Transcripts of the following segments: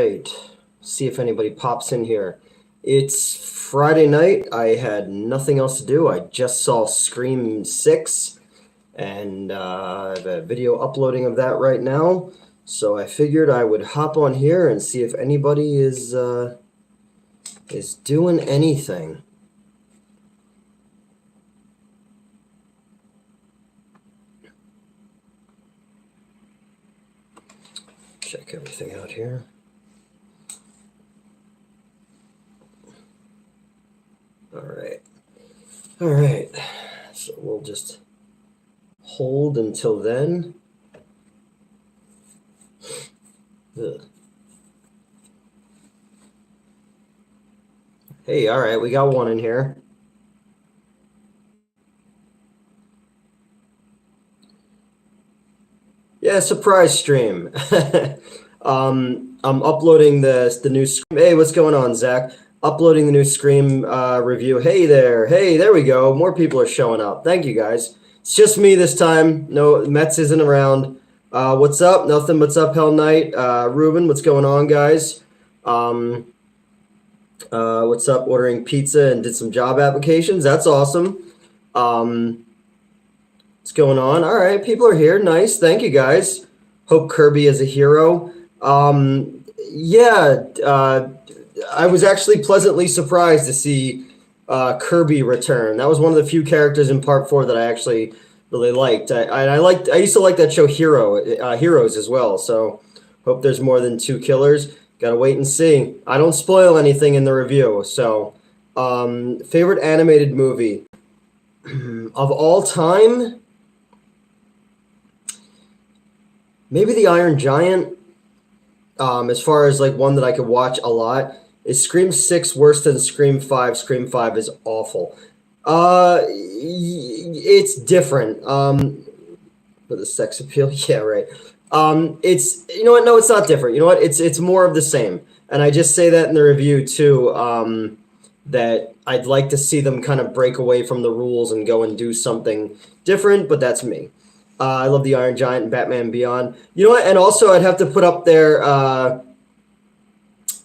right. See if anybody pops in here. It's Friday night. I had nothing else to do. I just saw Scream 6, and I have a video uploading of that right now. So I figured I would hop on here and see if anybody is doing anything. Check everything out here. All right. So we'll just hold until then. Ugh. Hey, all right, we got one in here. Yeah, surprise stream. I'm uploading the new Scream. Hey, what's going on, Zach? Uploading the new Scream review. Hey, there we go. More people are showing up. Thank you, guys. It's just me this time. No, Mets isn't around. What's up? Nothing. What's up, Hell Knight? Ruben, what's going on, guys? What's up? Ordering pizza and did some job applications. That's awesome. What's going on? All right, people are here. Nice. Thank you, guys. Hope Kirby is a hero. I was actually pleasantly surprised to see Kirby return. That was one of the few characters in Part 4 that I actually really liked. I used to like that show Heroes as well. So hope there's more than 2 killers. Gotta wait and see. I don't spoil anything in the review. So favorite animated movie of all time? Maybe The Iron Giant. As far as like one that I could watch a lot. Is Scream 6 worse than Scream 5? Scream 5 is awful. It's different. For the sex appeal, yeah, right. It's, you know what? No, it's not different. You know what? It's more of the same. And I just say that in the review too. That I'd like to see them kind of break away from the rules and go and do something different. But that's me. I love The Iron Giant and Batman Beyond. You know what? And also, I'd have to put up there.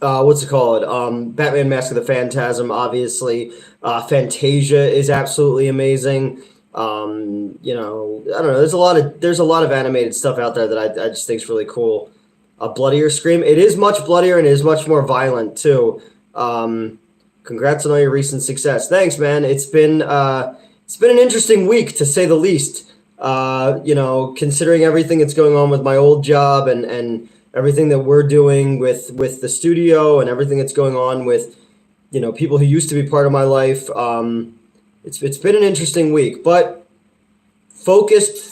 What's it called? Batman Mask of the Phantasm, obviously. Fantasia is absolutely amazing. I don't know. There's a lot of animated stuff out there that I just think is really cool. A bloodier Scream. It is much bloodier and it is much more violent too. Congrats on all your recent success. Thanks, man. It's been an interesting week to say the least. Considering everything that's going on with my old job and everything that we're doing with the studio and everything that's going on with, people who used to be part of my life. It's been an interesting week, but focus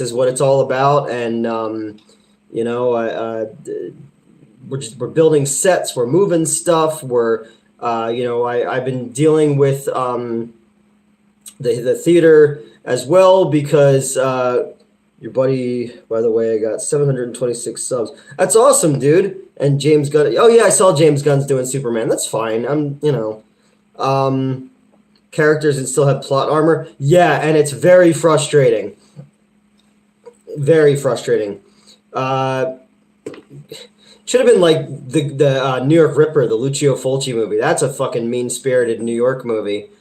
is what it's all about. And, we're building sets, we're moving stuff. I've been dealing with, the theater as well, because, your buddy, by the way, I got 726 subs. That's awesome, dude. And James Gunn. Oh, yeah, I saw James Gunn's doing Superman. That's fine. Characters and still have plot armor. Yeah, and it's very frustrating. Very frustrating. Should have been like the New York Ripper, the Lucio Fulci movie. That's a fucking mean-spirited New York movie.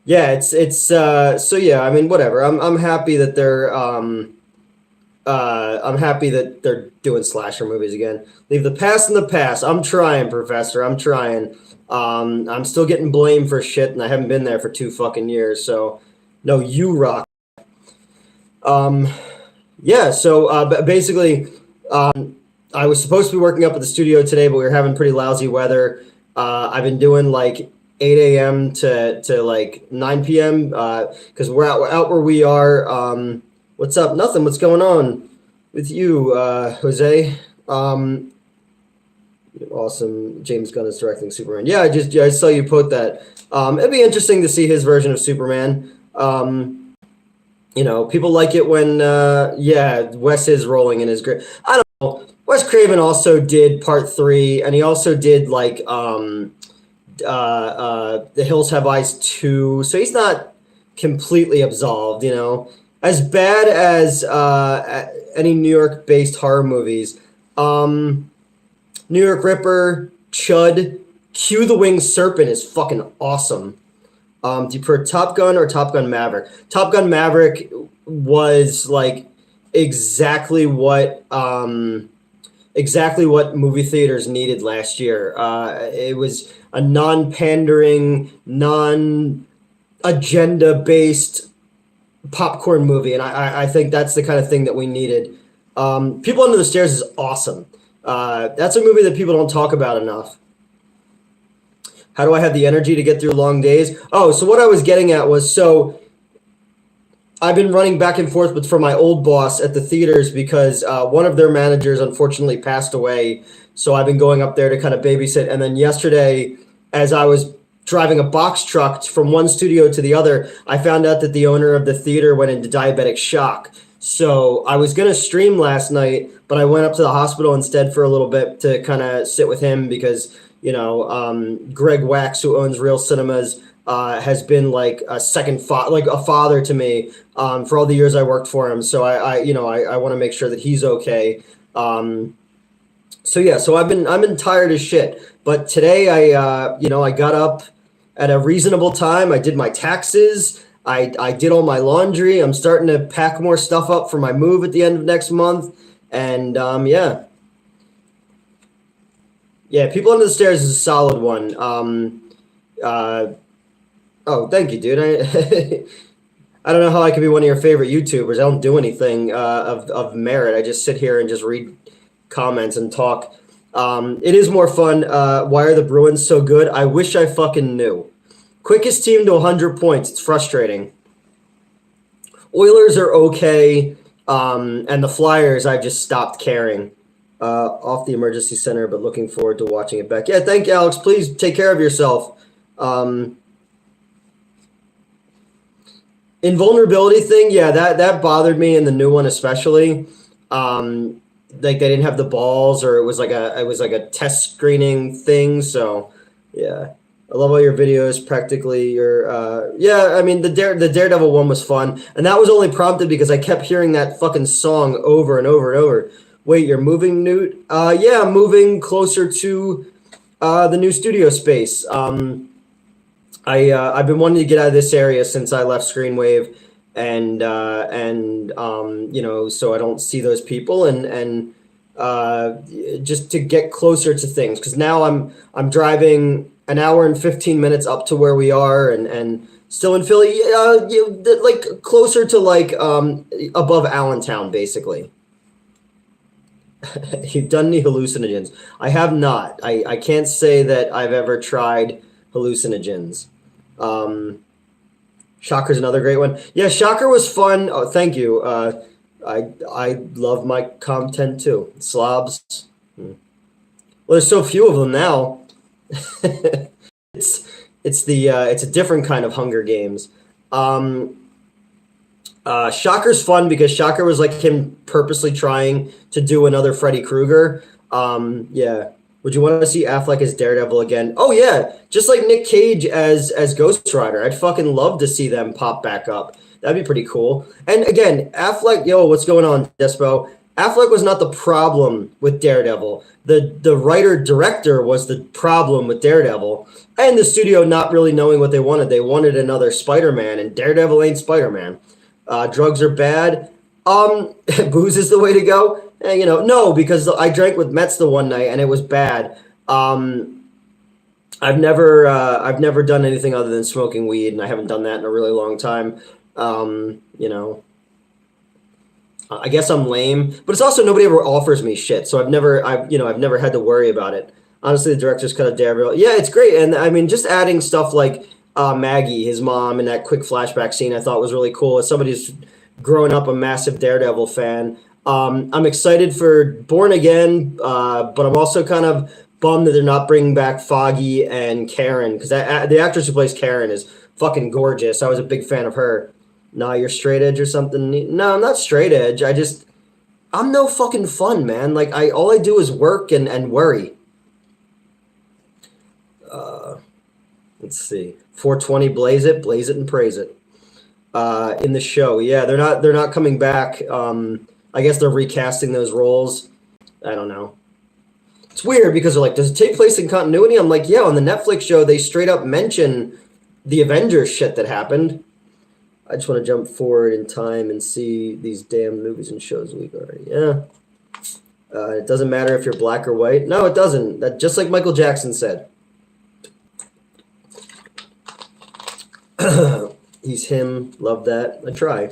Yeah, so yeah, I mean, whatever. I'm happy that they're doing slasher movies again. Leave the past in the past. I'm trying, Professor. I'm trying. I'm still getting blamed for shit, and I haven't been there for 2 fucking years. So, no, you rock. Yeah. So basically, I was supposed to be working up at the studio today, but we were having pretty lousy weather. I've been doing like 8 a.m. to like 9 p.m. Because we're out where we are. What's up? Nothing. What's going on with you, Jose? Awesome. James Gunn is directing Superman. Yeah, I saw you put that. It'd be interesting to see his version of Superman. People like it when Wes is rolling in his grave. I don't know. Wes Craven also did Part 3, and he also did like The Hills Have Eyes 2, so he's not completely absolved, as bad as any New York-based horror movies. New York Ripper, Chud, Q the Winged Serpent is fucking awesome. Do you prefer Top Gun or Top Gun Maverick? Top Gun Maverick was like exactly what movie theaters needed last year. It was a non-pandering, non-agenda-based popcorn movie, and I think that's the kind of thing that we needed. People Under the Stairs is awesome. That's a movie that people don't talk about enough. How do I have the energy to get through long days? Oh, so what I was getting at was, so I've been running back and forth for my old boss at the theaters because one of their managers unfortunately passed away. So I've been going up there to kind of babysit. And then yesterday, as I was driving a box truck from one studio to the other, I found out that the owner of the theater went into diabetic shock. So I was going to stream last night, but I went up to the hospital instead for a little bit to kind of sit with him because, you know, Greg Wax, who owns Real Cinemas, has been like a like a father to me for all the years I worked for him. So I want to make sure that he's okay. So yeah, so I've been tired as shit. But today I got up at a reasonable time. I did my taxes. I did all my laundry. I'm starting to pack more stuff up for my move at the end of next month. And yeah. Yeah, People Under the Stairs is a solid one. Oh, thank you, dude. I don't know how I can be one of your favorite YouTubers. I don't do anything of merit. I just sit here and just read comments and talk. It is more fun. Why are the Bruins so good? I wish I fucking knew. Quickest team to 100 points. It's frustrating. Oilers are okay. And the Flyers, I just stopped caring. Off the emergency center, but looking forward to watching it back. Yeah, thank you, Alex. Please take care of yourself. Invulnerability thing, yeah, that bothered me in the new one especially. Like they didn't have the balls, or it was like a test screening thing. So yeah, I love all your videos. Practically your yeah. I mean the Daredevil one was fun, and that was only prompted because I kept hearing that fucking song over and over and over. Wait, you're moving, Newt? Yeah, I'm moving closer to the new studio space. I've been wanting to get out of this area since I left Screenwave, and you know, so I don't see those people, and just to get closer to things, because now I'm driving an hour and 15 minutes up to where we are, and still in Philly, like closer to like above Allentown, basically. You've done any hallucinogens? I have not. I can't say that I've ever tried hallucinogens. Shocker's another great one. Yeah, Shocker was fun. Oh, thank you. I love my content too. Slobs. Well, there's so few of them now. It's a different kind of Hunger Games. Shocker's fun because Shocker was like him purposely trying to do another Freddy Krueger. Yeah. Would you want to see Affleck as Daredevil again? Oh yeah, just like Nick Cage as Ghost Rider. I'd fucking love to see them pop back up. That'd be pretty cool. And again, Affleck, yo, what's going on, Despo? Affleck was not the problem with Daredevil. The writer-director was the problem with Daredevil. And the studio not really knowing what they wanted. They wanted another Spider-Man, and Daredevil ain't Spider-Man. Drugs are bad. Booze is the way to go. You know, no, because I drank with Mets the one night and it was bad. I've never done anything other than smoking weed, and I haven't done that in a really long time. You know, I guess I'm lame, but it's also nobody ever offers me shit, so I've never had to worry about it. Honestly, the director's cut of Daredevil. Yeah, it's great, and I mean, just adding stuff like Maggie, his mom, in that quick flashback scene, I thought was really cool. As somebody who's grown up a massive Daredevil fan, I'm excited for Born Again, but I'm also kind of bummed that they're not bringing back Foggy and Karen, because the actress who plays Karen is fucking gorgeous. I was a big fan of her. Nah, you're straight edge or something? No, I'm not straight edge. I'm no fucking fun, man. Like all I do is work and worry. Let's see. 420, blaze it and praise it. in the show. Yeah, they're not coming back. I guess they're recasting those roles. I don't know. It's weird because they're like, does it take place in continuity? I'm like, yeah, on the Netflix show, they straight up mention the Avengers shit that happened. I just want to jump forward in time and see these damn movies and shows we've already. Yeah. It doesn't matter if you're black or white. No, it doesn't. That just like Michael Jackson said. He's him. Love that. I try.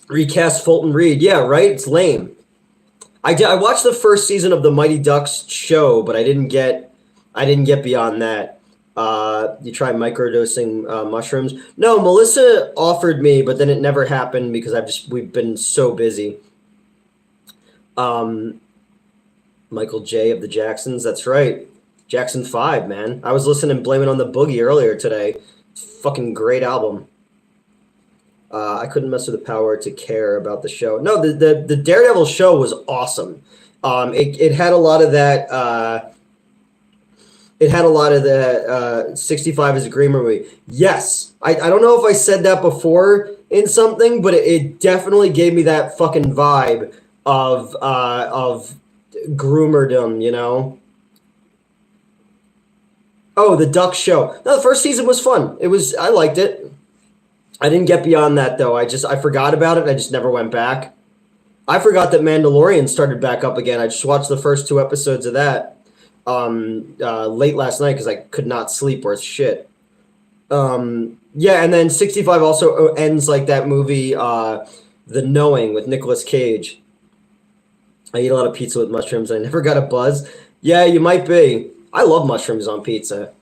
Recast Fulton Reed. Yeah, right? It's lame. I watched the first season of the Mighty Ducks show, but I didn't get beyond that. You try microdosing mushrooms? No, Melissa offered me, but then it never happened because we've been so busy. Michael J. of the Jacksons. That's right. Jackson 5, man. I was listening Blame It on the Boogie earlier today. Fucking great album. I couldn't muster the power to care about the show. No, the Daredevil show was awesome. It had a lot of that. It had a lot of the 65 is a Green movie. Yes, I don't know if I said that before in something, but it definitely gave me that fucking vibe of groomerdom, you know. Oh, the Duck show. No, the first season was fun. I liked it. I didn't get beyond that though. I forgot about it. I just never went back. I forgot that Mandalorian started back up again. I just watched the first 2 episodes of that late last night because I could not sleep worth shit. Yeah, and then 65 also ends like that movie, The Knowing with Nicolas Cage. I eat a lot of pizza with mushrooms. I never got a buzz. Yeah, you might be. I love mushrooms on pizza.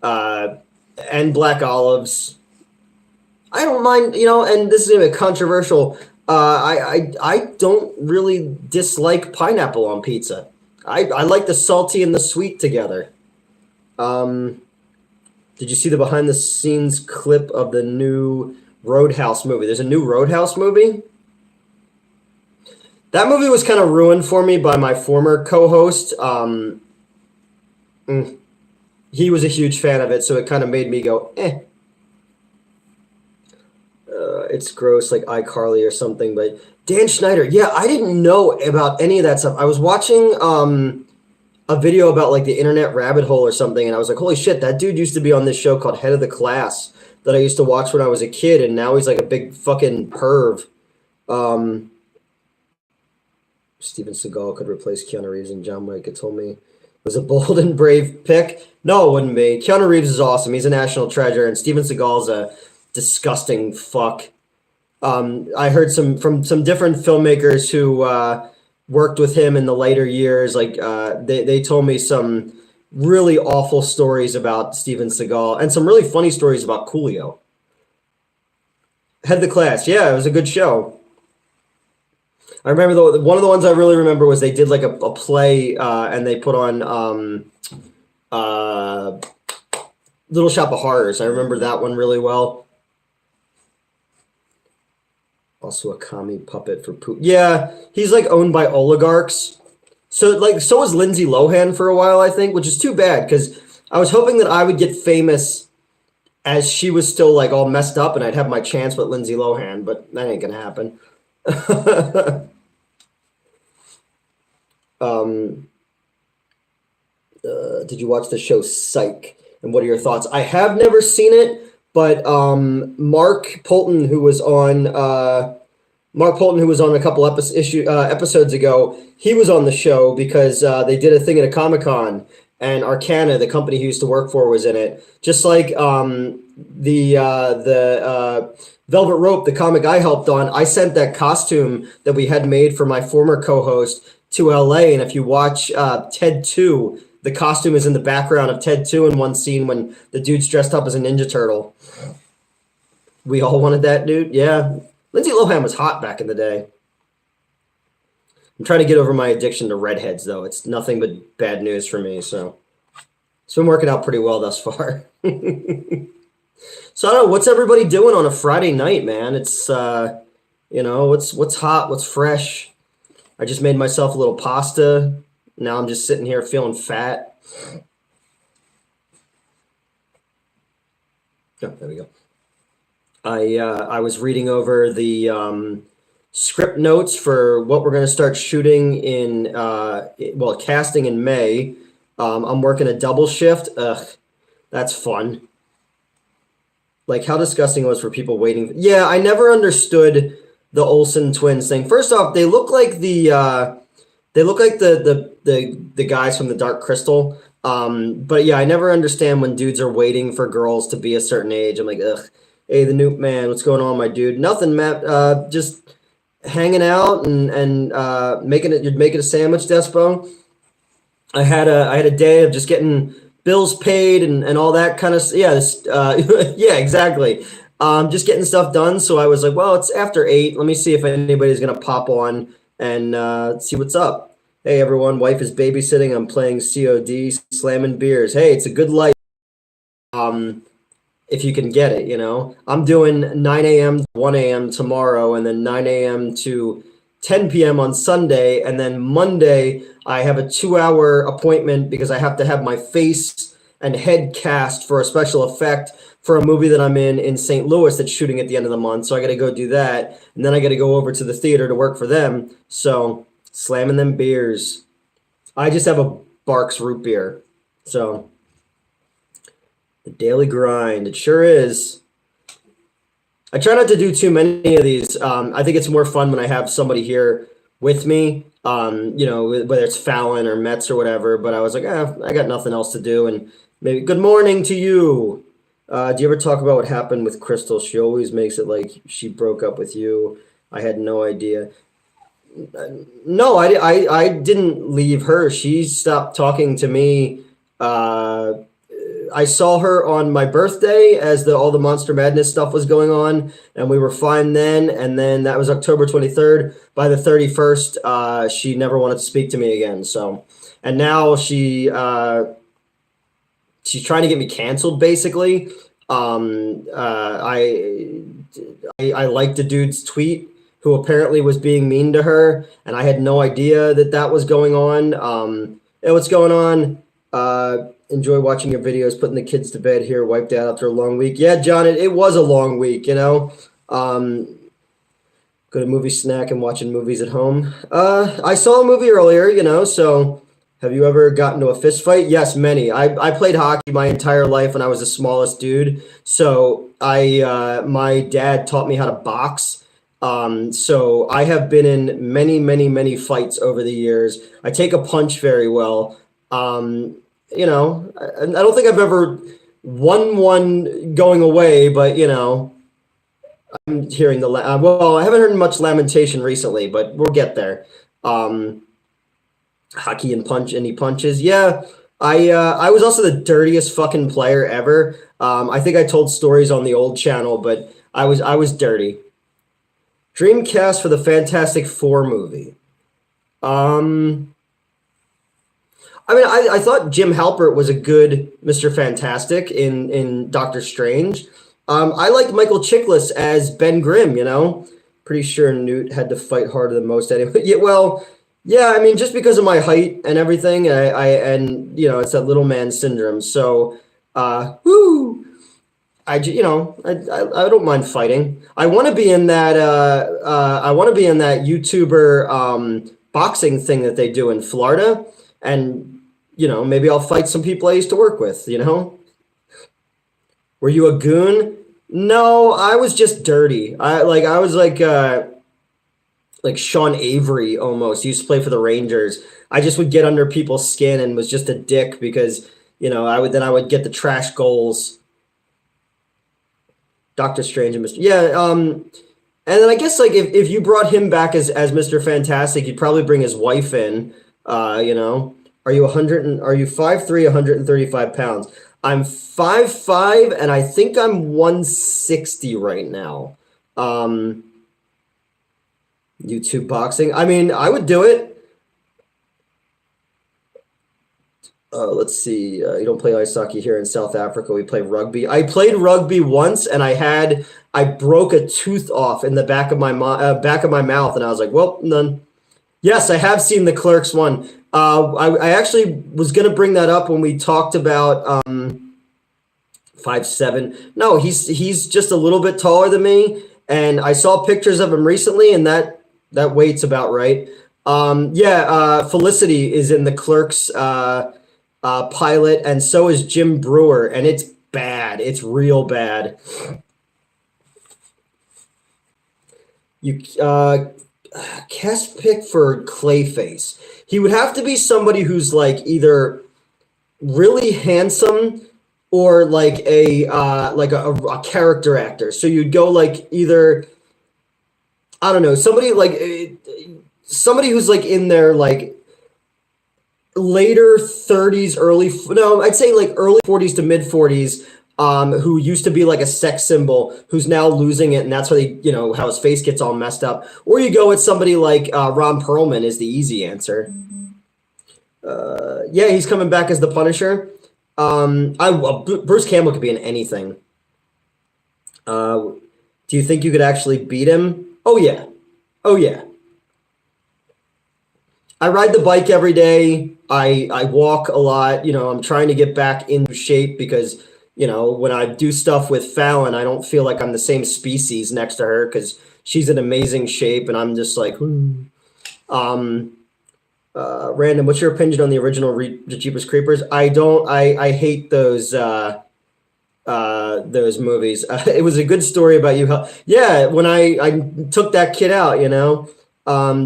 And black olives. I don't mind, you know, and this is a bit controversial. I don't really dislike pineapple on pizza. I like the salty and the sweet together. Did you see the behind the scenes clip of the new Roadhouse movie? There's a new Roadhouse movie. That movie was kind of ruined for me by my former co-host. He was a huge fan of it, so it kind of made me go, eh. It's gross, like iCarly or something. But Dan Schneider, yeah, I didn't know about any of that stuff. I was watching a video about like the internet rabbit hole or something, and I was like, holy shit, that dude used to be on this show called Head of the Class that I used to watch when I was a kid, and now he's like a big fucking perv. Steven Seagal could replace Keanu Reeves and John Wick. It told me it was a bold and brave pick. No, it wouldn't be. Keanu Reeves is awesome. He's a national treasure, and Steven Seagal's a disgusting fuck. I heard from some different filmmakers who worked with him in the later years. Like they told me some really awful stories about Steven Seagal and some really funny stories about Coolio. Head of the Class, yeah, it was a good show. I remember one of the ones I really remember was they did like a play and they put on Little Shop of Horrors. I remember that one really well. Also a commie puppet for poop. Yeah, he's like owned by oligarchs. So was Lindsay Lohan for a while, I think, which is too bad because I was hoping that I would get famous as she was still like all messed up and I'd have my chance with Lindsay Lohan, but that ain't gonna happen. Did you watch the show Psych? And what are your thoughts? I have never seen it. But Mark Polton, who was on a couple episodes ago, he was on the show because they did a thing at a Comic-Con, and Arcana, the company he used to work for, was in it. Just like the Velvet Rope, the comic I helped on, I sent that costume that we had made for my former co-host to LA, and if you watch Ted 2, the costume is in the background of Ted 2 in one scene when the dude's dressed up as a Ninja Turtle. We all wanted that dude. Yeah. Lindsay Lohan was hot back in the day. I'm trying to get over my addiction to redheads, though. It's nothing but bad news for me, so it's been working out pretty well thus far. So I don't know, what's everybody doing on a Friday night, man? It's what's hot, what's fresh. I just made myself a little pasta. Now I'm just sitting here feeling fat. Oh, there we go. I was reading over the script notes for what we're going to start shooting in well, casting in May. I'm working a double shift. Ugh, that's fun. Like how disgusting it was for people waiting. Yeah, I never understood the Olsen twins thing. First off, they look like the guys from the Dark Crystal. But yeah, I never understand when dudes are waiting for girls to be a certain age. I'm like, ugh. Hey, the Newt man, what's going on, my dude? Nothing, Matt. Just hanging out and making it. You're making a sandwich, Despo. I had a day of just getting bills paid and all that kind of yeah. Yeah, exactly. Just getting stuff done. So I was like, well, it's after 8. Let me see if anybody's gonna pop on and see what's up. Hey everyone, wife is babysitting. I'm playing COD, slamming beers. Hey, it's a good life. If you can get it, I'm doing 9 a.m. to 1 a.m. tomorrow, and then 9 a.m. to 10 p.m. on Sunday, and then Monday I have a 2-hour appointment because I have to have my face and head cast for a special effect for a movie that I'm in St. Louis that's shooting at the end of the month. So I got to go do that, and then I got to go over to the theater to work for them. So slamming them beers. I just have a Barks root beer. So the daily grind. It sure is. I try not to do too many of these. I think it's more fun when I have somebody here with me, whether it's Fallon or Metz or whatever. But I was like, I got nothing else to do. And maybe good morning to you. Do you ever talk about what happened with Crystal? She always makes it like she broke up with you. I had no idea. No, I didn't leave her. She stopped talking to me. I saw her on my birthday as all the Monster Madness stuff was going on, and we were fine then. And then that was October 23rd. By the 31st, she never wanted to speak to me again. So, and now she's trying to get me canceled, basically. I liked the dude's tweet who apparently was being mean to her, and I had no idea that was going on. Hey, what's going on? Enjoy watching your videos, putting the kids to bed here, wiped out after a long week. Yeah, John, it was a long week, Go to movie snack and watching movies at home. I saw a movie earlier, so have you ever gotten to a fist fight? Yes, many. I played hockey my entire life when I was the smallest dude. So my dad taught me how to box. So I have been in many, many, many fights over the years. I take a punch very well. I don't think I've ever won one going away, but I'm hearing well, I haven't heard much lamentation recently, but we'll get there. Hockey and punch, and he punches. Yeah, I was also the dirtiest fucking player ever. I think I told stories on the old channel, but I was dirty. Dreamcast for the Fantastic Four movie. I thought Jim Halpert was a good Mr. Fantastic in Doctor Strange. I liked Michael Chiklis as Ben Grimm, Pretty sure Newt had to fight harder than most anyway. Yeah, just because of my height and everything, it's that little man syndrome. So, I don't mind fighting. I want to be in that YouTuber boxing thing that they do in Florida, and maybe I'll fight some people I used to work with. Were you a goon? No, I was just dirty. I was like Sean Avery almost. He used to play for the Rangers. I just would get under people's skin and was just a dick because I would get the trash goals. Doctor Strange and Mr. Yeah, and then I guess if you brought him back as Mr. Fantastic, you'd probably bring his wife in. Are you 5'3", 135 pounds? I'm 5'5", and I think I'm 160 right now. YouTube boxing. I would do it. Let's see. You don't play ice hockey here in South Africa. We play rugby. I played rugby once, and I broke a tooth off in the back of my mouth, and I was like, well, none. Yes, I have seen the Clerks one. I actually was going to bring that up when we talked about 5'7". No, he's just a little bit taller than me, and I saw pictures of him recently, and that weight's about right. Felicity is in the Clerks pilot, and so is Jim Brewer, and it's bad. It's real bad. You cast pick for Clayface. He would have to be somebody who's like either really handsome or like a character actor. So you'd go like either, I don't know, somebody who's like in their like later 30s, I'd say like early 40s to mid 40s, who used to be like a sex symbol, who's now losing it, and that's why how his face gets all messed up. Or you go with somebody like Ron Perlman is the easy answer. He's coming back as the Punisher. Bruce Campbell could be in anything. Do you think you could actually beat him? Oh yeah. I ride the bike every day. I walk a lot. I'm trying to get back into shape because, when I do stuff with Fallon, I don't feel like I'm the same species next to her because she's in amazing shape and I'm just like, Random, what's your opinion on the original Jeepers Creepers? I hate those movies. It was a good story about you. When I took that kid out,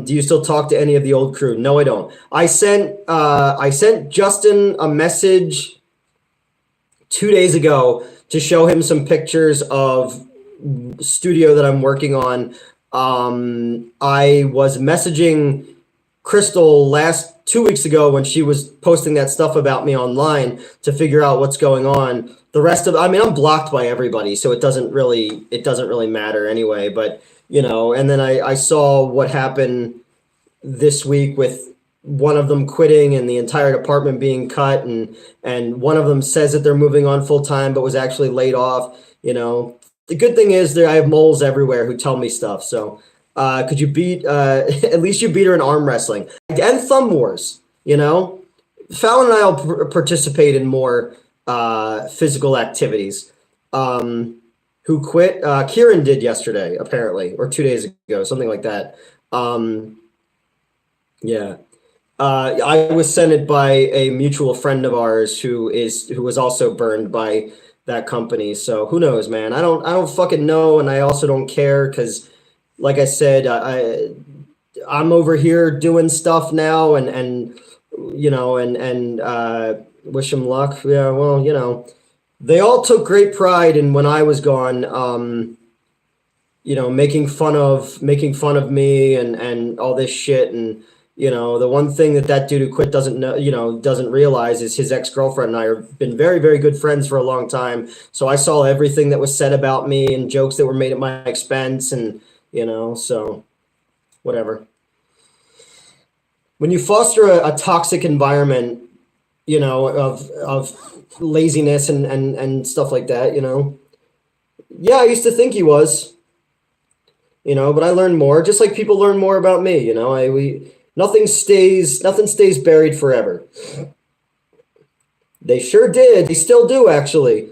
do you still talk to any of the old crew? No, I don't. I sent Justin a message 2 days ago to show him some pictures of studio that I'm working on. I was messaging Crystal 2 weeks ago when she was posting that stuff about me online to figure out what's going on. The rest of, I'm blocked by everybody, so it doesn't really matter anyway. But and then I saw what happened this week with one of them quitting and the entire department being cut, and one of them says that they're moving on full time but was actually laid off. The good thing is I have moles everywhere who tell me stuff. So could you beat at least you beat her in arm wrestling and thumb wars? Fallon and I'll participate in more physical activities. Who quit? Kieran did yesterday, apparently, or 2 days ago, something like that. I was sent it by a mutual friend of ours who was also burned by that company. So who knows, man? I don't fucking know, and I also don't care because, like I said, I'm over here doing stuff now, and wish him luck. Yeah, well, they all took great pride in when I was gone, making fun of me and all this shit. And, the one thing that dude who quit doesn't realize is his ex-girlfriend and I have been very, very good friends for a long time. So I saw everything that was said about me and jokes that were made at my expense and, so whatever. When you foster a toxic environment, of laziness and stuff like that, Yeah, I used to think he was, but I learned more, just like people learn more about me, nothing stays buried forever. They sure did. They still do, actually.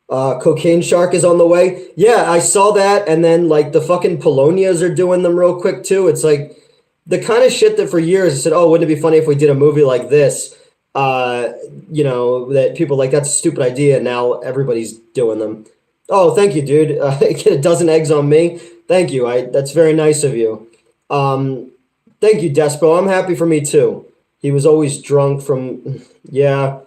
Cocaine Shark is on the way. Yeah, I saw that, and then like the fucking Polonias are doing them real quick too. It's like the kind of shit that for years I said, oh, wouldn't it be funny if we did a movie like this? That people like, that's a stupid idea. Now everybody's doing them. Oh, thank you, dude. Get a dozen eggs on me. Thank you. That's very nice of you. Thank you, Despo. I'm happy for me too. He was always drunk from, yeah.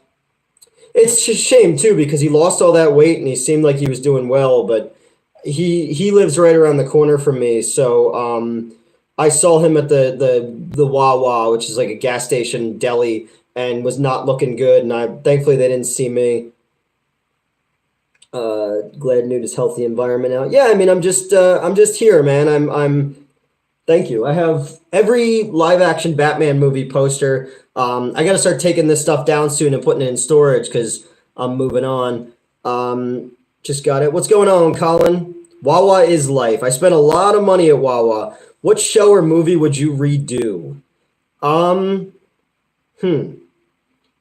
It's a shame too, because he lost all that weight and he seemed like he was doing well, but he lives right around the corner from me. So, I saw him at the Wawa, which is like a gas station deli, and was not looking good. And thankfully they didn't see me. Glad Newt is healthy environment now. Yeah, I'm just here, man. Thank you. I have every live action Batman movie poster. I got to start taking this stuff down soon and putting it in storage because I'm moving on. Just got it. What's going on, Colin? Wawa is life. I spent a lot of money at Wawa. What show or movie would you redo?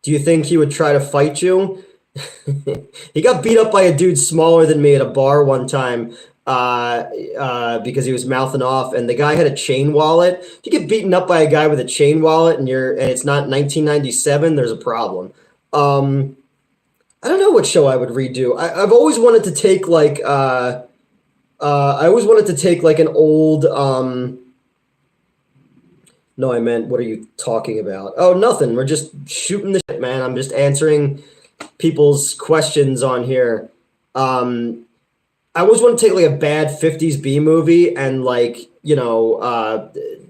Do you think he would try to fight you? He got beat up by a dude smaller than me at a bar one time because he was mouthing off, and the guy had a chain wallet. If you get beaten up by a guy with a chain wallet and it's not 1997, there's a problem. I don't know what show I would redo. I've always wanted to take like I always wanted to take like an old no, I meant, what are you talking about? Oh, nothing. We're just shooting the shit, man. I'm just answering people's questions on here. I always want to take like a bad 50s B movie and like,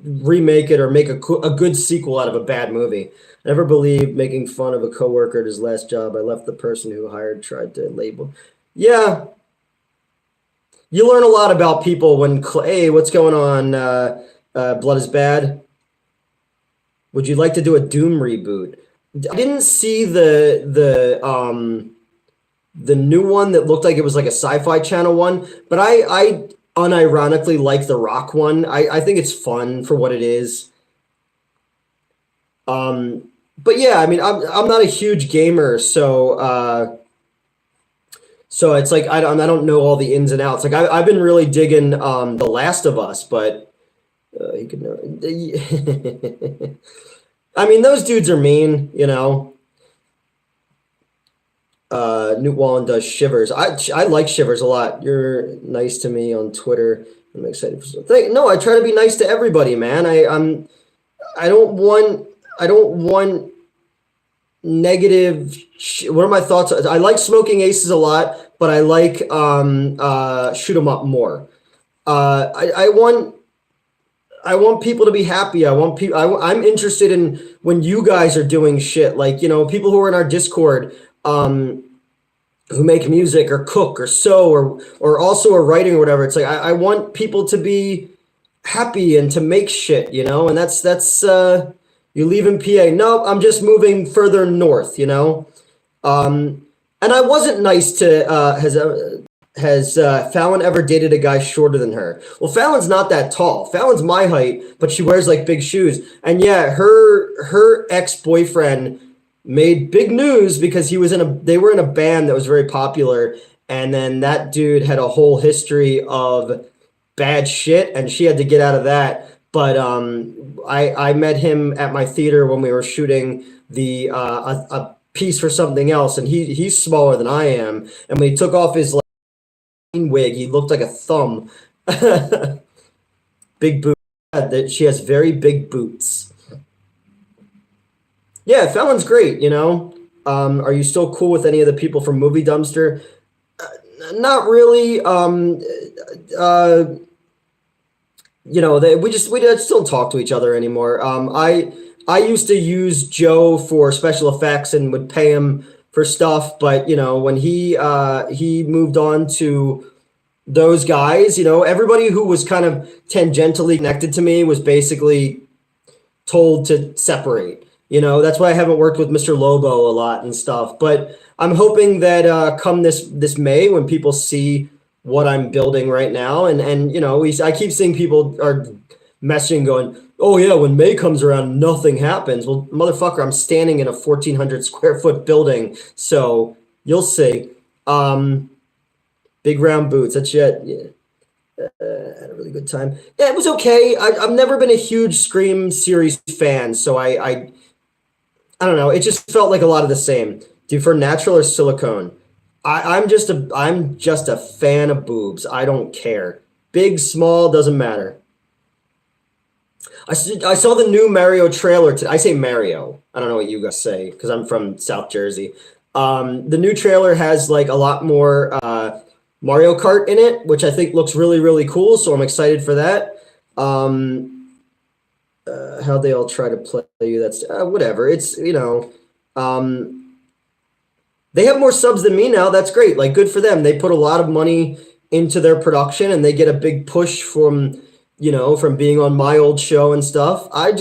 remake it or make a good sequel out of a bad movie. I never believed making fun of a coworker at his last job. I left the person who hired tried to label. Yeah. You learn a lot about people when, hey, what's going on? Blood is Bad. Would you like to do a Doom reboot? I didn't see the new one that looked like it was like a Sci-Fi Channel one, but I unironically like the Rock one. I think it's fun for what it is. But yeah, I mean, I'm not a huge gamer, so it's like I don't know all the ins and outs. Like I've been really digging The Last of Us, but he could know. I mean, those dudes are mean, Newt Wallen does Shivers. I like Shivers a lot. You're nice to me on Twitter. I'm excited for something. No, I try to be nice to everybody, man. I don't want negative. What are my thoughts? I like Smoking Aces a lot, but I like Shoot 'Em Up more. I want people to be happy. I'm interested in when you guys are doing shit, like, people who are in our Discord, who make music or cook or sew or also are writing or whatever. It's like, I want people to be happy and to make shit, and that's you leave in PA. Nope, I'm just moving further north, and I wasn't nice to, has Fallon ever dated a guy shorter than her? Well, Fallon's not that tall. Fallon's my height, but she wears like big shoes. And yeah, her ex-boyfriend made big news because they were in a band that was very popular, and then that dude had a whole history of bad shit, and she had to get out of that. But I met him at my theater when we were shooting a piece for something else, and he's smaller than I am. And when he took off his wig, he looked like a thumb. Big boots. That she has very big boots. Yeah, Fallon's great. Are you still cool with any of the people from Movie Dumpster? Not really. We just don't talk to each other anymore. I used to use Joe for special effects and would pay him for stuff, but when he moved on to those guys, everybody who was kind of tangentially connected to me was basically told to separate. That's why I haven't worked with Mr. Lobo a lot and stuff. But I'm hoping that come this May, when people see what I'm building right now, and I keep seeing people are messaging going, oh yeah, when May comes around, nothing happens. Well, motherfucker, I'm standing in a 1,400 square foot building, so you'll see. Big round boots. That's it. Yeah. Had a really good time. Yeah, it was okay. I've never been a huge Scream series fan, so I don't know. It just felt like a lot of the same. Do you prefer natural or silicone? I'm just a fan of boobs. I don't care. Big, small, doesn't matter. I saw the new Mario trailer today. I say Mario. I don't know what you guys say because I'm from South Jersey. The new trailer has like a lot more Mario Kart in it, which I think looks really, really cool. So I'm excited for that. How they all try to play you. That's whatever. It's, they have more subs than me now. That's great. Like, good for them. They put a lot of money into their production and they get a big push from being on my old show and stuff. I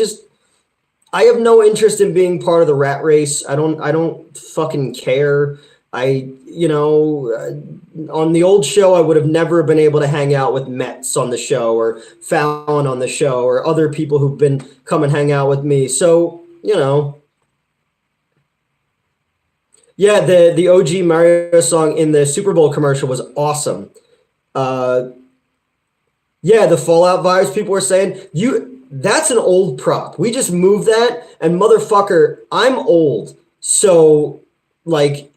have no interest in being part of the rat race. I don't fucking care. On the old show, I would have never been able to hang out with Metz on the show or Fallon on the show or other people who've been come and hang out with me. So, Yeah, the OG Mario song in the Super Bowl commercial was awesome. Uh, yeah, the Fallout vibes people were saying. That's an old prop. We just moved that, and motherfucker, I'm old. So like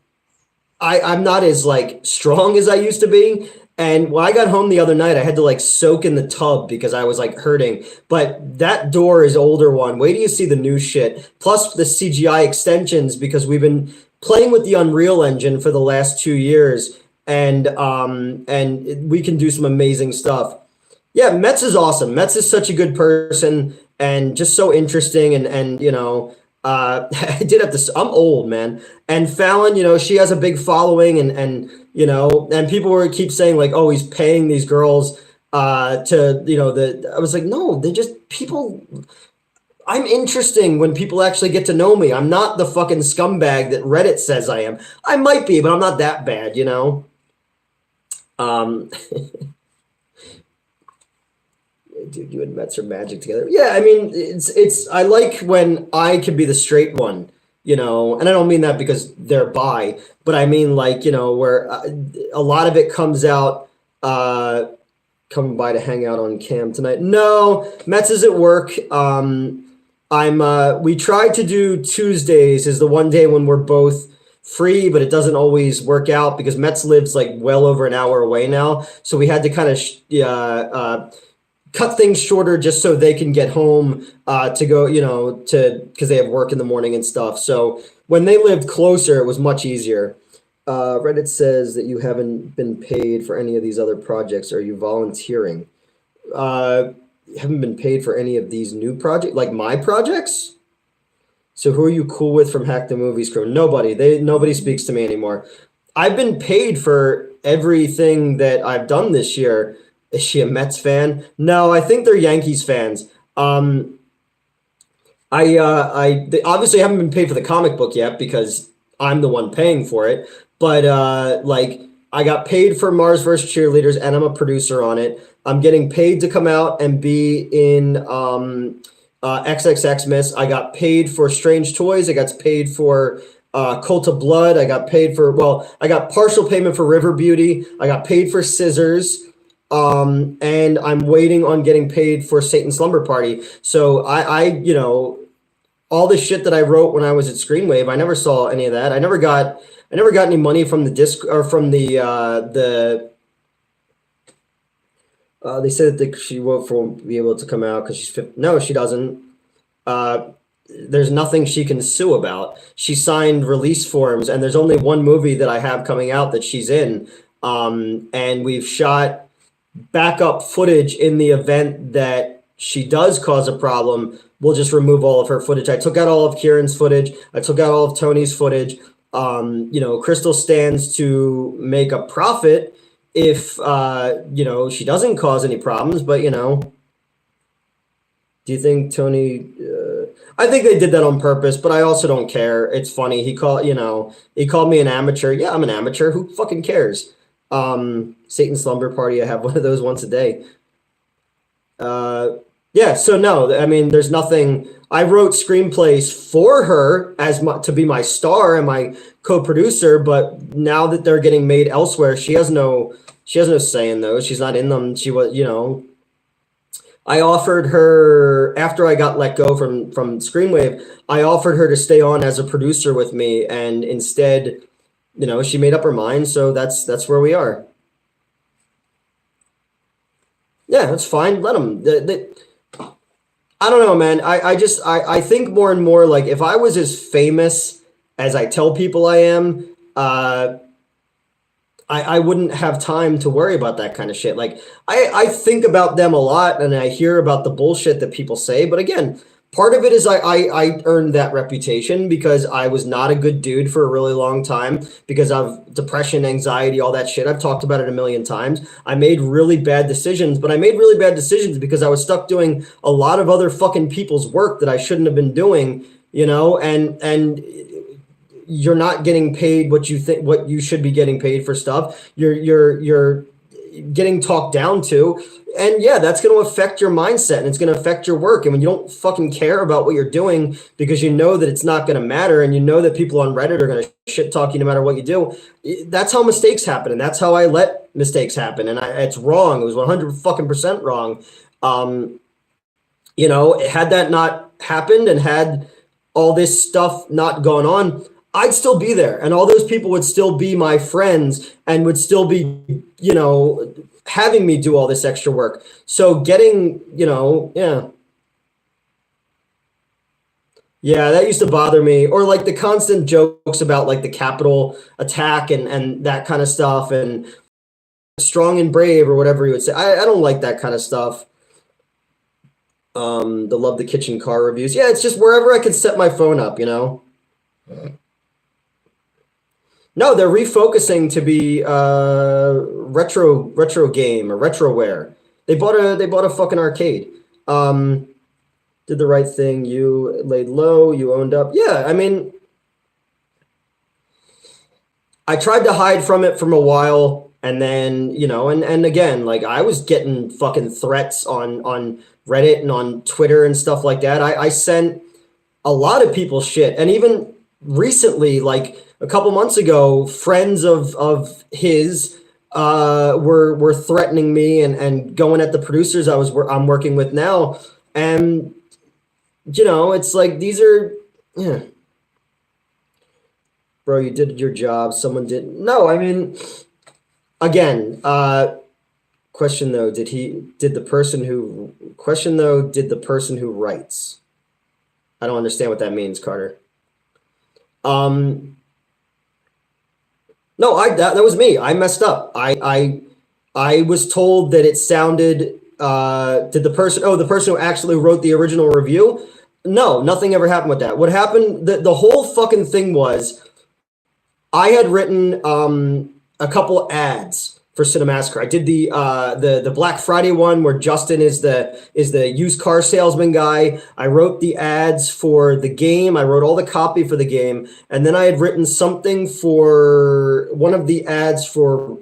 I'm not as like strong as I used to be. And when I got home the other night, I had to like soak in the tub because I was like hurting. But that door is older one. Wait till you see the new shit. Plus the CGI extensions because we've been playing with the Unreal Engine for the last 2 years, and we can do some amazing stuff. Yeah, Metz is awesome. Metz is such a good person and just so interesting and I did have to. I'm old, man. And Fallon, she has a big following, and people were keep saying like, oh, he's paying these girls to the. I was like, no, they just people. I'm interesting when people actually get to know me. I'm not the fucking scumbag that Reddit says I am. I might be, but I'm not that bad. Um, Dude, you and Mets are magic together. Yeah, I mean, it's. I like when I can be the straight one, and I don't mean that because they're bi, but I mean like where a lot of it comes out. Coming by to hang out on cam tonight. No, Mets is at work. We try to do Tuesdays is the one day when we're both free, but it doesn't always work out because Mets lives like well over an hour away now, so we had to kind of cut things shorter just so they can get home to go, because they have work in the morning and stuff. So when they lived closer, it was much easier. Reddit says that you haven't been paid for any of these other projects. Are you volunteering? Haven't been paid for any of these new projects, like my projects? So who are you cool with from Hack the Movies crew? Nobody. Nobody speaks to me anymore. I've been paid for everything that I've done this year. Is she a Mets fan? No, I think they're Yankees fans. They obviously haven't been paid for the comic book yet because I'm the one paying for it. But I got paid for Mars vs. Cheerleaders, and I'm a producer on it. I'm getting paid to come out and be in XXX Miss. I got paid for Strange Toys. I got paid for Cult of Blood. I got partial payment for River Beauty. I got paid for Scissors. And I'm waiting on getting paid for Satan's Slumber Party. So I all the shit that I wrote when I was at Screenwave, I never saw any of that. I never got any money from the disc or from the they said that she won't be able to come out because she's 50. No, she doesn't. There's nothing she can sue about. She signed release forms, and there's only one movie that I have coming out that she's in. And we've shot backup footage in the event that she does cause a problem. We'll just remove all of her footage. I took out all of Kieran's footage. I took out all of Tony's footage. Crystal stands to make a profit if she doesn't cause any problems, but do you think Tony I think they did that on purpose, but I also don't care. It's funny. He called me an amateur. Yeah, I'm an amateur. Who fucking cares? Satan's Slumber Party, I have one of those once a day. Yeah, so no, I mean, there's nothing. I wrote screenplays for her to be my star and my co-producer, but now that they're getting made elsewhere, she has no say in those. She's not in them. She was, I offered her, after I got let go from Screenwave, I offered her to stay on as a producer with me, and instead, she made up her mind, so that's where we are. Yeah, that's fine. Let them. I don't know, man. I think more and more, like, if I was as famous as I tell people I am, I wouldn't have time to worry about that kind of shit. Like, I think about them a lot, and I hear about the bullshit that people say. But again, part of it is I earned that reputation because I was not a good dude for a really long time because of depression, anxiety, all that shit. I've talked about it a million times. I made really bad decisions, but I made really bad decisions because I was stuck doing a lot of other fucking people's work that I shouldn't have been doing, and you're not getting paid what you should be getting paid for stuff. You're getting talked down to. And yeah, that's going to affect your mindset and it's going to affect your work. And when you don't fucking care about what you're doing because you know that it's not going to matter and you know that people on Reddit are going to shit talk you no matter what you do, that's how mistakes happen. And that's how I let mistakes happen. And it's wrong. It was 100% wrong. Had that not happened and had all this stuff not gone on, I'd still be there. And all those people would still be my friends and would still be, having me do all this extra work. So getting, yeah, that used to bother me. Or like the constant jokes about like the Capitol attack and that kind of stuff and strong and brave or whatever you would say. I don't like that kind of stuff. The love the kitchen car reviews. Yeah, it's just wherever I can set my phone up, No, they're refocusing to be retro game or retroware. They bought a fucking arcade. Did the right thing. You laid low. You owned up. Yeah, I mean, I tried to hide from it from a while, and then and again, like I was getting fucking threats on Reddit and on Twitter and stuff like that. I sent a lot of people shit, and even recently, like a couple months ago, friends of his were threatening me and going at the producers I'm working with now, and it's like these are, yeah. Bro, you did your job. Someone didn't. No, I mean, again, question though, did the person who writes? I don't understand what that means, Carter. No, that was me. I messed up. I was told that it sounded. The person who actually wrote the original review? No, nothing ever happened with that. What happened? The whole fucking thing was, I had written a couple ads for Cinemassacre. I did the Black Friday one where Justin is the used car salesman guy. I wrote the ads for the game. I wrote all the copy for the game, and then I had written something for one of the ads for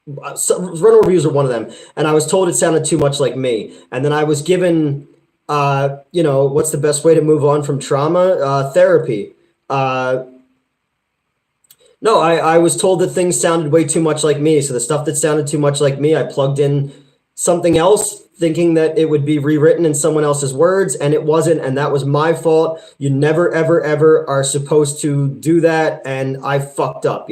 rental reviews, or one of them. And I was told it sounded too much like me. And then I was given, what's the best way to move on from trauma? Therapy. No, I was told that things sounded way too much like me. So the stuff that sounded too much like me, I plugged in something else thinking that it would be rewritten in someone else's words, and it wasn't, and that was my fault. You never, ever, ever are supposed to do that, and I fucked up,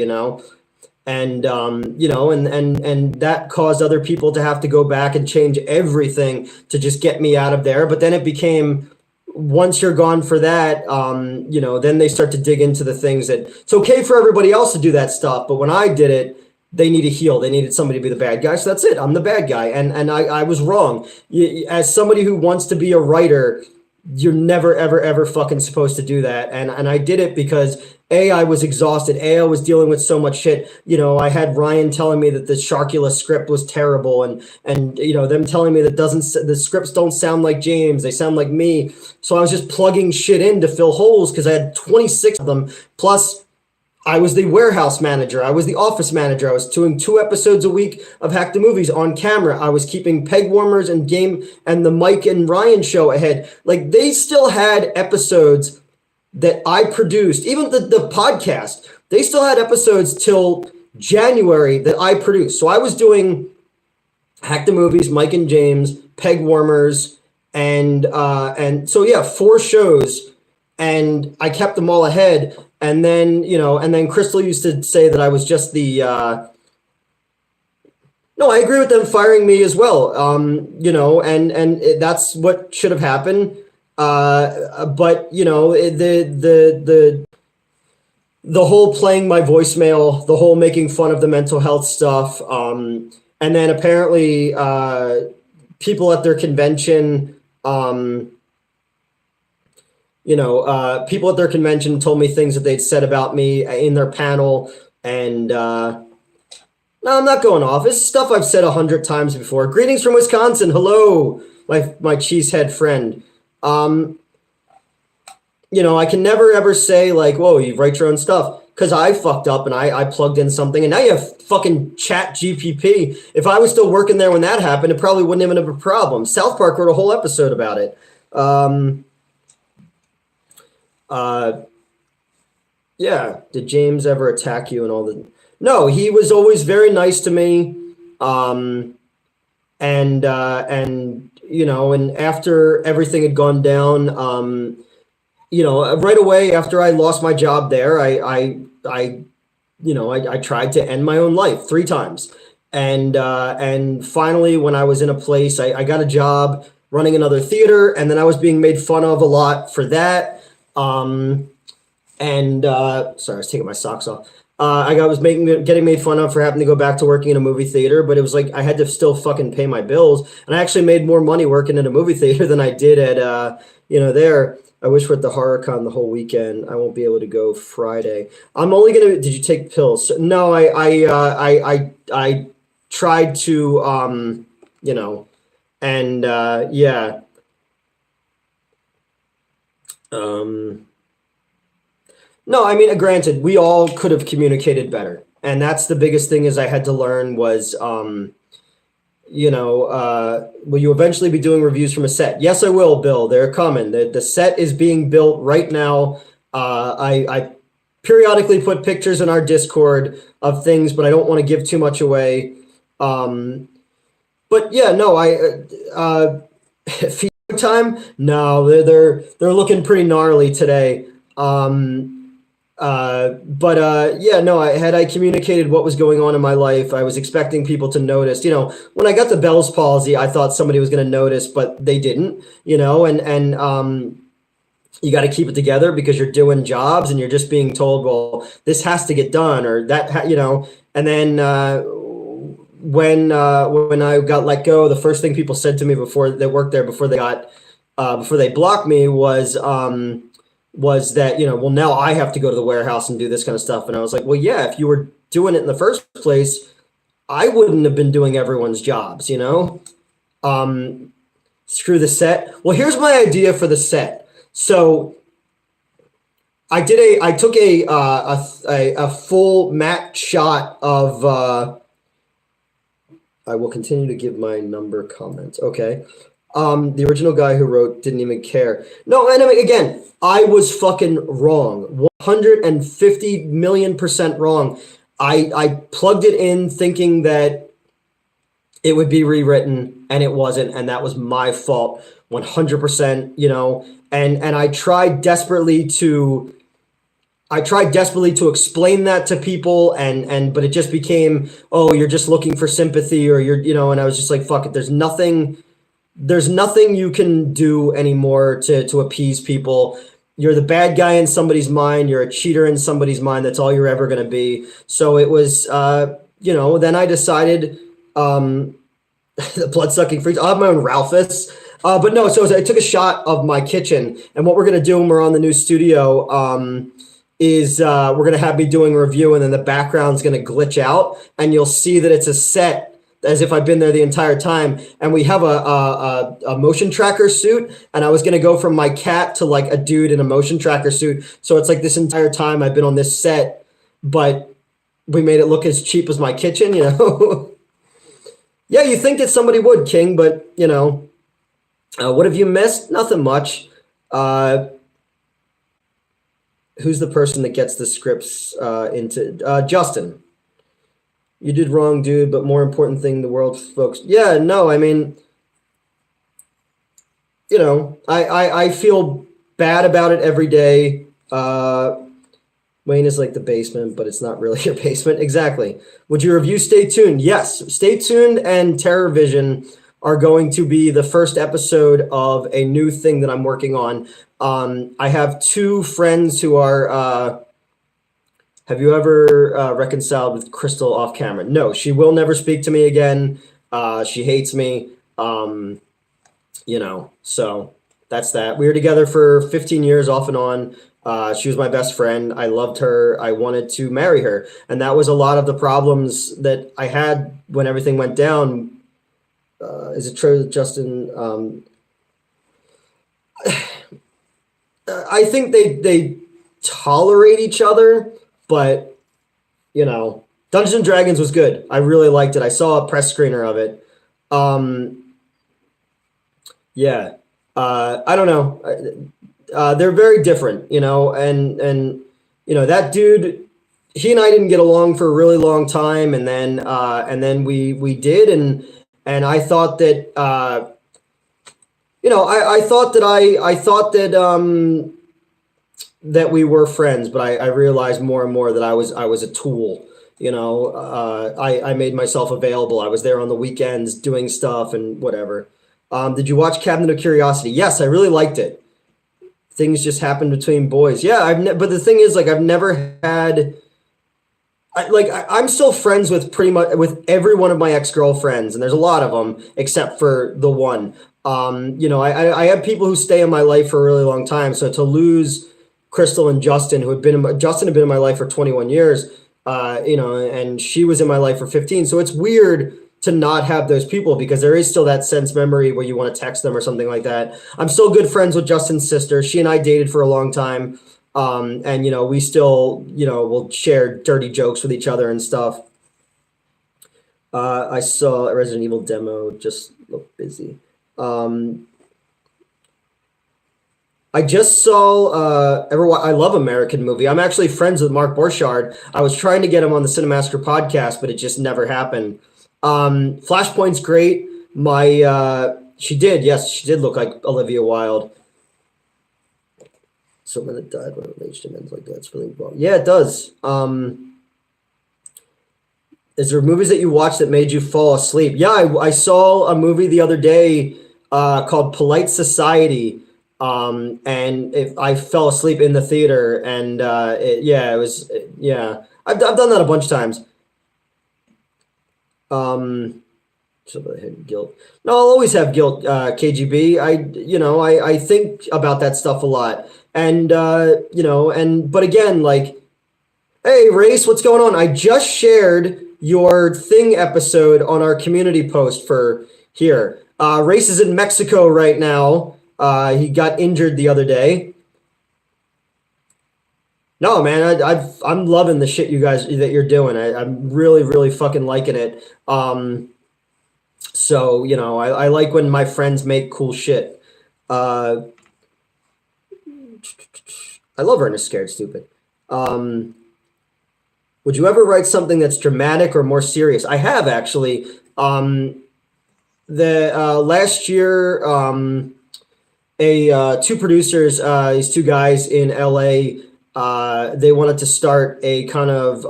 And, and that caused other people to have to go back and change everything to just get me out of there. But then it became, once you're gone for that, then they start to dig into the things that it's okay for everybody else to do that stuff. But when I did it, they need to heal. They needed somebody to be the bad guy. So that's it. I'm the bad guy. And I was wrong. As somebody who wants to be a writer, you're never, ever, ever fucking supposed to do that. And I did it because I was exhausted. I was dealing with so much shit. I had Ryan telling me that the Sharkula script was terrible, and them telling me that the scripts don't sound like James, they sound like me. So I was just plugging shit in to fill holes because I had 26 of them. Plus, I was the warehouse manager. I was the office manager. I was doing 2 episodes a week of Hack the Movies on camera. I was keeping Peg Warmers and Game and the Mike and Ryan show ahead. Like, they still had episodes that I produced. Even the podcast, they still had episodes till January that I produced. So I was doing Hack the Movies, Mike and James, Peg Warmers, and so yeah, 4 shows, and I kept them all ahead. And then, Crystal used to say that I was just the, no, I agree with them firing me as well. That's what should have happened. But the whole playing my voicemail, the whole making fun of the mental health stuff. And then apparently, people at their convention, people at their convention told me things that they'd said about me in their panel. And, no, I'm not going off. It's stuff I've said 100 times before. Greetings from Wisconsin. Hello, my cheesehead friend. I can never ever say like, whoa, you write your own stuff. because I fucked up and I plugged in something, and now you have fucking Chat GPP. If I was still working there when that happened, it probably wouldn't even have been a problem. South Park wrote a whole episode about it. Yeah. Did James ever attack you and all the? No, he was always very nice to me. And you know, and after everything had gone down, you know, right away after I lost my job there, I tried to end my own life 3 times. And finally, when I was in a place, I got a job running another theater, and then I was being made fun of a lot for that. Sorry, I was taking my socks off. I was getting made fun of for having to go back to working in a movie theater, but it was like I had to still fucking pay my bills, and I actually made more money working in a movie theater than I did at there. I wish we're at the HorrorCon the whole weekend. I won't be able to go Friday. I'm only gonna. Did you take pills? No, I tried to and yeah. No, I mean, granted, we all could have communicated better, and that's the biggest thing is I had to learn was, will you eventually be doing reviews from a set? Yes, I will, Bill. They're coming. The set is being built right now. I periodically put pictures in our Discord of things, but I don't want to give too much away. But yeah, no, feed time. No, they're looking pretty gnarly today. Yeah, no, I communicated what was going on in my life. I was expecting people to notice, when I got the Bell's palsy, I thought somebody was going to notice, but they didn't, and you got to keep it together because you're doing jobs and you're just being told, well, this has to get done or that, and then, when I got let go, the first thing people said to me before they worked there, before they blocked me was that, well, now I have to go to the warehouse and do this kind of stuff. And I was like, well, yeah, if you were doing it in the first place, I wouldn't have been doing everyone's jobs, Screw the set. Well, here's my idea for the set. So I took a full matte shot of, I will continue to give my number comments. Okay. The original guy who wrote didn't even care. No, and I mean, again, I was fucking wrong. 150 million% wrong. I plugged it in thinking that it would be rewritten and it wasn't, and that was my fault 100%, and I tried desperately to explain that to people but it just became, oh, you're just looking for sympathy or and I was just like, fuck it. There's nothing you can do anymore to appease people. You're the bad guy in somebody's mind. You're a cheater in somebody's mind. That's all you're ever going to be. So it was, then I decided, the blood-sucking freaks. I'll have my own Ralphus. But no, so I took a shot of my kitchen, and what we're going to do when we're on the new studio, is we're going to have me doing a review, and then the background's going to glitch out, and you'll see that it's a set as if I've been there the entire time. And we have a motion tracker suit, and I was going to go from my cat to like a dude in a motion tracker suit. So it's like this entire time I've been on this set, but we made it look as cheap as my kitchen, Yeah, you think that somebody would, King, but what have you missed? Nothing much. Who's the person that gets the scripts into Justin? You did wrong, dude, but more important thing, the world folks. Yeah, no, I mean, I feel bad about it every day. Wayne is like the basement, but it's not really your basement. Exactly. Would you review Stay Tuned? Yes. Stay Tuned and Terror Vision are going to be the first episode of a new thing that I'm working on. I have 2 friends who are... have you ever reconciled with Crystal off camera? No, she will never speak to me again. She hates me. So that's that. We were together for 15 years off and on. She was my best friend. I loved her. I wanted to marry her. And that was a lot of the problems that I had when everything went down. Is it true, Justin? I think they tolerate each other. but Dungeons and Dragons was good. I really liked it. I saw a press screener of it. Yeah. I don't know. They're very different, and that dude, he and I didn't get along for a really long time, and then we did, and I thought that I thought that we were friends, but I realized more and more that I was a tool. I made myself available. I was there on the weekends doing stuff and whatever. Did you watch Cabinet of Curiosity? Yes, I really liked it. Things just happen between boys. Yeah, but the thing is, like, I've never had. I'm still friends with pretty much with every one of my ex-girlfriends, and there's a lot of them except for the one. I have people who stay in my life for a really long time. So to lose Crystal and Justin, Justin had been in my life for 21 years, and she was in my life for 15. So it's weird to not have those people because there is still that sense memory where you want to text them or something like that. I'm still good friends with Justin's sister. She and I dated for a long time. And we still, will share dirty jokes with each other and stuff. I saw a Resident Evil demo, just looked busy. I just saw I love American Movie. I'm actually friends with Mark Borchardt. I was trying to get him on the Cinemaster podcast, but it just never happened. Flashpoint's great. She did look like Olivia Wilde. Someone that died when it reached him ends like that. It's really wrong. Yeah, it does. Is there movies that you watched that made you fall asleep? Yeah, I saw a movie the other day called Polite Society. I fell asleep in the theater, and it was. I've done that a bunch of times. So I had guilt. No, I'll always have guilt, KGB. I think about that stuff a lot, but again, like, hey, Race, what's going on? I just shared your Thing episode on our community post for here. Race is in Mexico right now. He got injured the other day. No, man, I'm loving the shit you guys that you're doing. I'm really, really fucking liking it. So, I like when my friends make cool shit. I love Ernest Scared Stupid. Would you ever write something that's dramatic or more serious? I have, actually. Last year, two producers, these two guys in LA, they wanted to start a kind of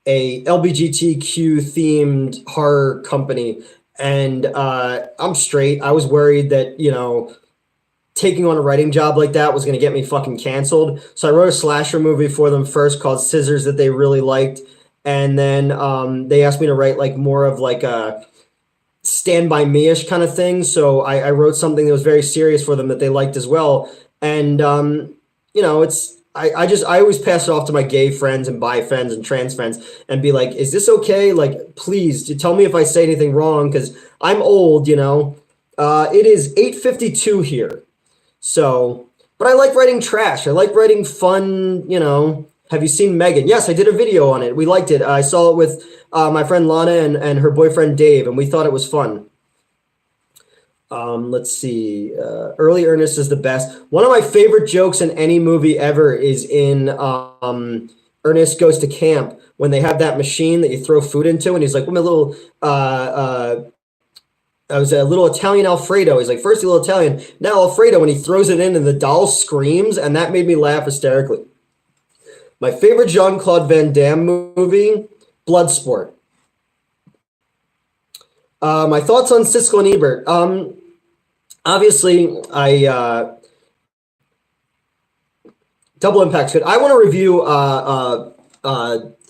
a LGBTQ themed horror company, and I'm straight. I was worried that taking on a writing job like that was going to get me fucking canceled. So I wrote a slasher movie for them first called Scissors that they really liked, and then they asked me to write like more of like a Stand By Me-ish kind of thing. So I wrote something that was very serious for them that they liked as well, and it's. I always pass it off to my gay friends and bi friends and trans friends and be like, is this okay? Like, please tell me if I say anything wrong, because I'm old, It is 8:52 here. So, but I like writing trash. I like writing fun, Have you seen Megan? Yes, I did a video on it. We liked it. I saw it with my friend Lana and her boyfriend Dave, and we thought it was fun. Let's see. Early Ernest is the best. One of my favorite jokes in any movie ever is in Ernest Goes to Camp, when they have that machine that you throw food into, and he's like, "Well, my little I was a little Italian Alfredo." He's like, "First a little Italian, now Alfredo," when he throws it in and the doll screams, and that made me laugh hysterically. My favorite Jean-Claude Van Damme movie, Bloodsport. My thoughts on Siskel and Ebert. Obviously, Double Impact's good. I want to review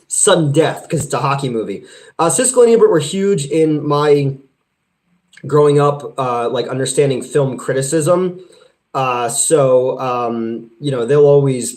Sudden Death because it's a hockey movie. Siskel and Ebert were huge in my growing up, like understanding film criticism. They'll always.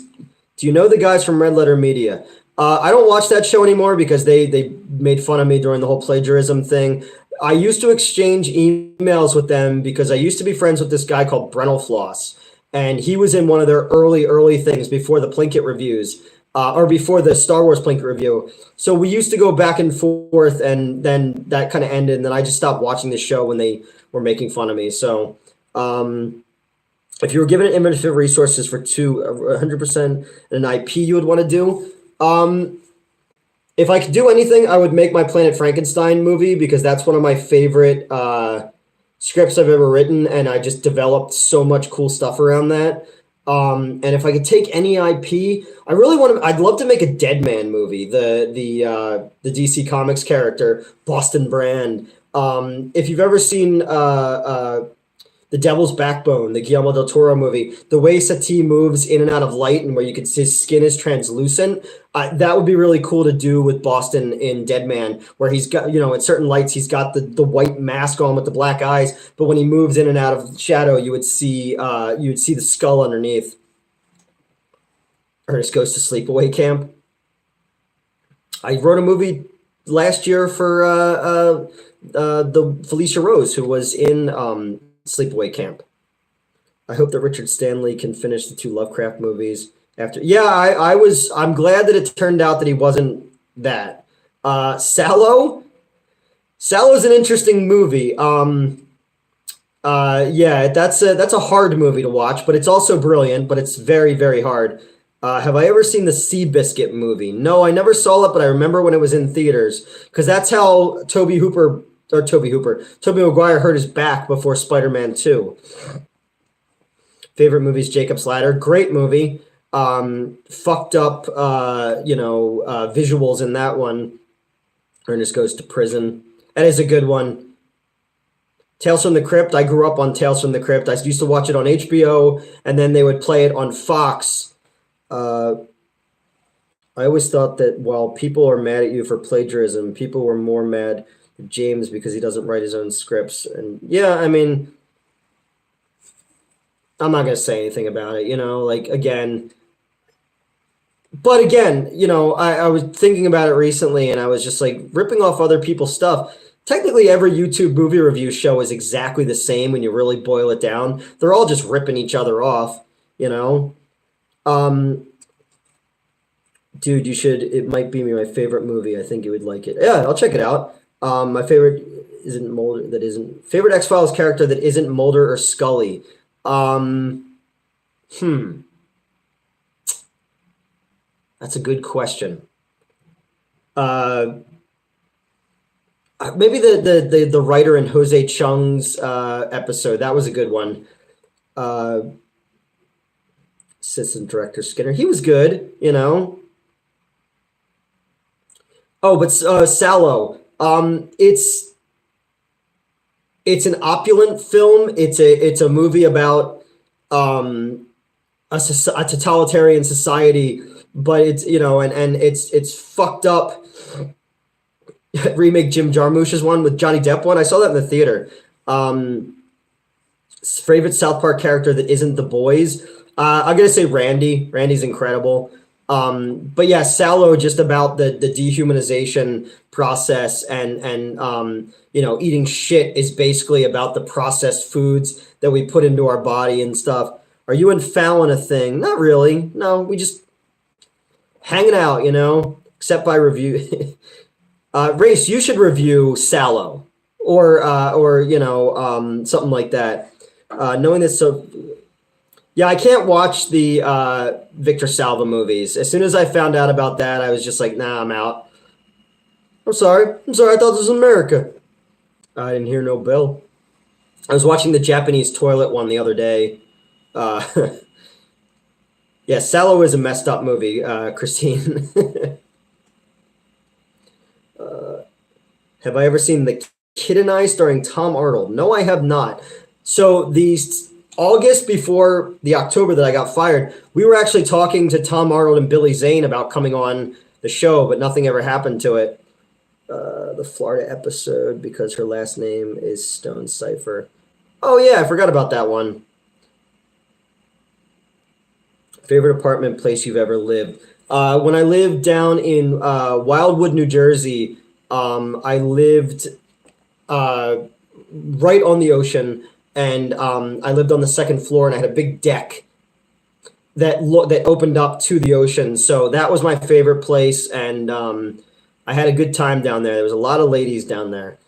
Do you know the guys from Red Letter Media? I don't watch that show anymore because they made fun of me during the whole plagiarism thing. I used to exchange emails with them because I used to be friends with this guy called Brennel Floss, and he was in one of their early things before the Plinkett reviews. or before the Star Wars Plink review. So we used to go back and forth, and then that kind of ended, and then I just stopped watching the show when they were making fun of me. So if you were given unlimited resources for 100% an IP you would want to do, if I could do anything, I would make my Planet Frankenstein movie, because that's one of my favorite scripts I've ever written, and I just developed so much cool stuff around that. And if I could take any IP, I really want to. I'd love to make a Dead Man movie. The DC Comics character Boston Brand. If you've ever seen The Devil's Backbone, the Guillermo del Toro movie, the way Satie moves in and out of light, and where you can see his skin is translucent, that would be really cool to do with Boston in Dead Man, where he's got, in certain lights, he's got the white mask on with the black eyes, but when he moves in and out of shadow, you would see the skull underneath. Ernest Goes to Sleepaway Camp. I wrote a movie last year for the Felicia Rose, who was in Sleepaway Camp. I hope that Richard Stanley can finish the 2 Lovecraft movies after. Yeah, I'm glad that it turned out that he wasn't that. Sallow is an interesting movie. Yeah, that's a hard movie to watch, but it's also brilliant, but it's very, very hard. Have I ever seen the Seabiscuit movie? No, I never saw it, but I remember when it was in theaters, because that's how Tobey Maguire hurt his back before Spider-Man 2. Favorite movies, Jacob's Ladder. Great movie. Fucked up, visuals in that one. Ernest Goes to Prison. That is a good one. Tales from the Crypt. I grew up on Tales from the Crypt. I used to watch it on HBO, and then they would play it on Fox. I always thought that while people are mad at you for plagiarism, people were more mad at James because he doesn't write his own scripts. And yeah, I mean, I'm not going to say anything about it, again. But again, I was thinking about it recently, and I was just like, ripping off other people's stuff. Technically, every YouTube movie review show is exactly the same when you really boil it down. They're all just ripping each other off, Dude, you should. It might be my favorite movie. I think you would like it. Yeah, I'll check it out. My favorite isn't Mulder. That isn't favorite X-Files character that isn't Mulder or Scully. That's a good question. Maybe the writer in Jose Chung's episode. That was a good one. Assistant director Skinner. He was good, Oh, but Sallow. It's an opulent film. It's a movie about a totalitarian society, but it's and it's fucked up. Remake Jim Jarmusch's one with Johnny Depp one. I saw that in the theater. Favorite South Park character that isn't the boys. I'm gonna say Randy. Randy's incredible. But yeah, Sallow, just about the dehumanization process, and eating shit is basically about the processed foods that we put into our body and stuff. Are you and Fallon a thing? Not really. No, we just hanging out, except by review. Race, you should review Sallow or something like that. Knowing this, so yeah, I can't watch the Victor Salva movies. As soon as I found out about that, I was just like, nah, I'm out. I'm sorry. I thought this was America. I didn't hear no bell. I was watching the Japanese toilet one the other day. Yeah, Sallow is a messed up movie, Christine. Have I ever seen The Kid and I starring Tom Arnold? No, I have not. So these August before the October that I got fired, we were actually talking to Tom Arnold and Billy Zane about coming on the show, but nothing ever happened to it. The Florida episode, because her last name is Stone Cipher. Oh yeah, I forgot about that one. Favorite apartment place you've ever lived? When I lived down in Wildwood, New Jersey, I lived right on the ocean, and I lived on the second floor, and I had a big deck that opened up to the ocean. So that was my favorite place, and I had a good time down there. There was a lot of ladies down there.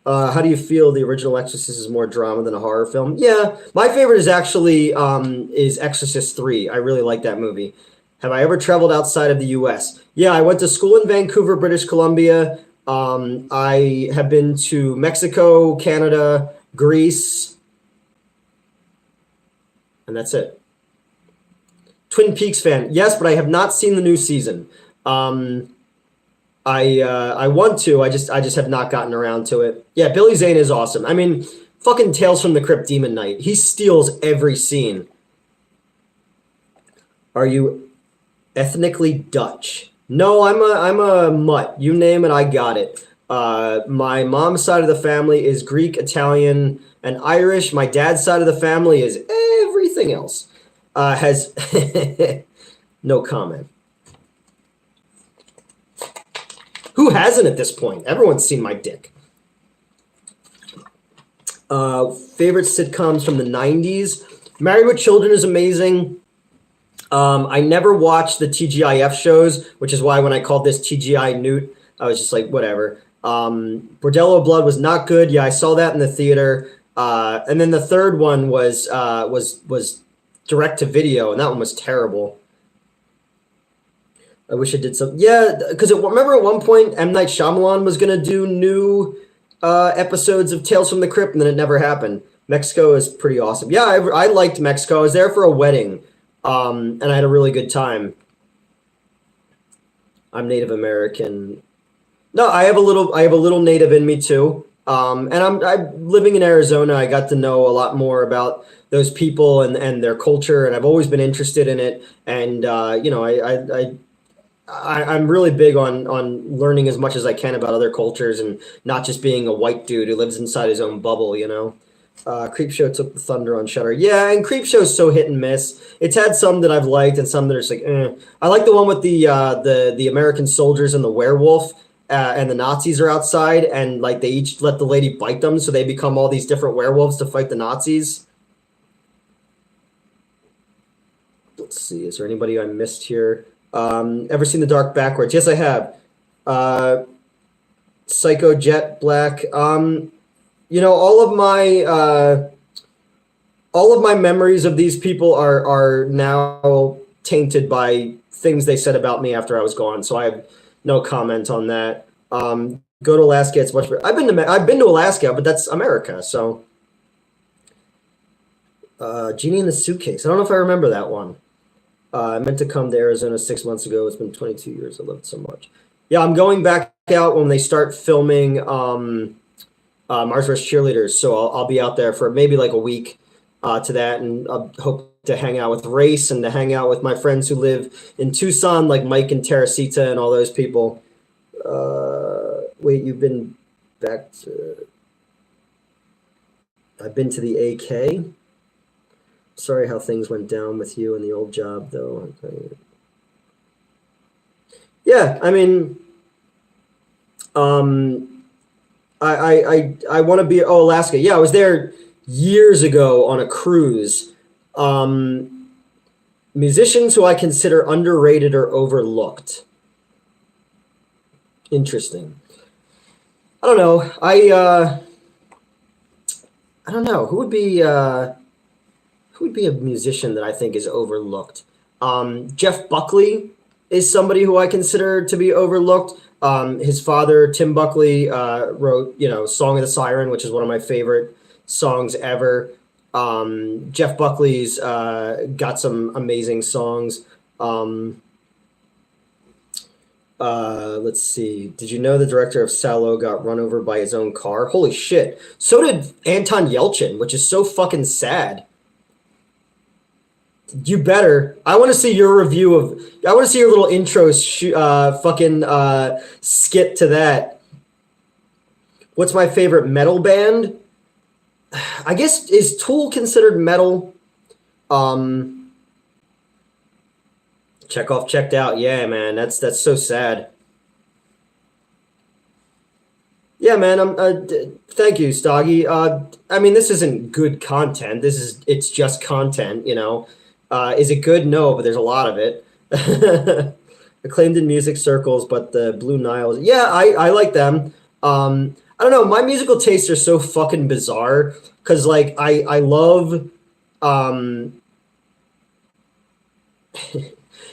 How do you feel the original Exorcist is more drama than a horror film? Yeah, my favorite is actually is Exorcist 3. I really like that movie. Have I ever traveled outside of the U.S.? Yeah, I went to school in Vancouver, British Columbia. I have been to Mexico, Canada, Greece, and that's it. Twin Peaks fan. Yes, but I have not seen the new season. I want to. I just have not gotten around to it. Yeah, Billy Zane is awesome. I mean, fucking Tales from the Crypt Demon Knight. He steals every scene. Are you ethnically Dutch? No, I'm a mutt. You name it, I got it. My mom's side of the family is Greek, Italian, and Irish. My dad's side of the family is everything else. Has no comment. Who hasn't at this point? Everyone's seen my dick. Favorite sitcoms from the 90s? Married with Children is amazing. I never watched the TGIF shows, which is why when I called this T.G.I. Newt, I was just like, whatever. Bordello of Blood was not good. Yeah, I saw that in the theater. And then the third one was direct to video, and that one was terrible. I wish I did some. Yeah, because remember at one point M. Night Shyamalan was going to do new episodes of Tales from the Crypt, and then it never happened. Mexico is pretty awesome. Yeah, I liked Mexico. I was there for a wedding, and I had a really good time. I'm Native American. No, I have a little Native in me too. And I'm living in Arizona. I got to know a lot more about those people and their culture, and I've always been interested in it. And you know, I'm really big on learning as much as I can about other cultures and not just being a white dude who lives inside his own bubble, you know. Creepshow took the thunder on Shudder. Yeah, and Creepshow's so hit and miss. It's had some that I've liked and some that are just like, eh. I like the one with the American soldiers and the werewolf, and the Nazis are outside, and like they each let the lady bite them, so they become all these different werewolves to fight the Nazis. Let's see, is there anybody I missed here? Ever seen The Dark Backwards? Yes, I have. Psycho, Jet Black. You know, all of my memories of these people are now tainted by things they said about me after I was gone. So I have no comment on that. Go to Alaska. It's much better. I've been to Alaska, but that's America. So Genie in the Suitcase. I don't know if I remember that one. I meant to come to Arizona 6 months ago. It's been 22 years. I love it so much. Yeah, I'm going back out when they start filming Mars vs. Cheerleaders. So I'll be out there for maybe like a week to that, and I hope to hang out with Race and to hang out with my friends who live in Tucson, like Mike and Teresita and all those people. Wait, you've been back to... I've been to the AK. Sorry how things went down with you in the old job, though. Yeah, I mean, I want to be... Oh, Alaska. Yeah, I was there years ago on a cruise. Musicians who I consider underrated or overlooked. Interesting. I don't know. I don't know. Who would be a musician that I think is overlooked? Jeff Buckley is somebody who I consider to be overlooked. His father, Tim Buckley, wrote, Song of the Siren, which is one of my favorite songs ever. Jeff Buckley's got some amazing songs. Let's see. Did you know the director of Salo got run over by his own car? Holy shit. So did Anton Yelchin, which is so fucking sad. You better. I want to see your review of... I want to see your little intro fucking skit to that. What's my favorite metal band? I guess, is Tool considered metal? Chekhov checked out. Yeah, man, that's so sad. Yeah, man. Thank you, Stoggy. I mean, this isn't good content. It's just content, Is it good? No, but there's a lot of it. Acclaimed in music circles, but the Blue Nile. Yeah, I like them. I don't know. My musical tastes are so fucking bizarre because like I love. Um,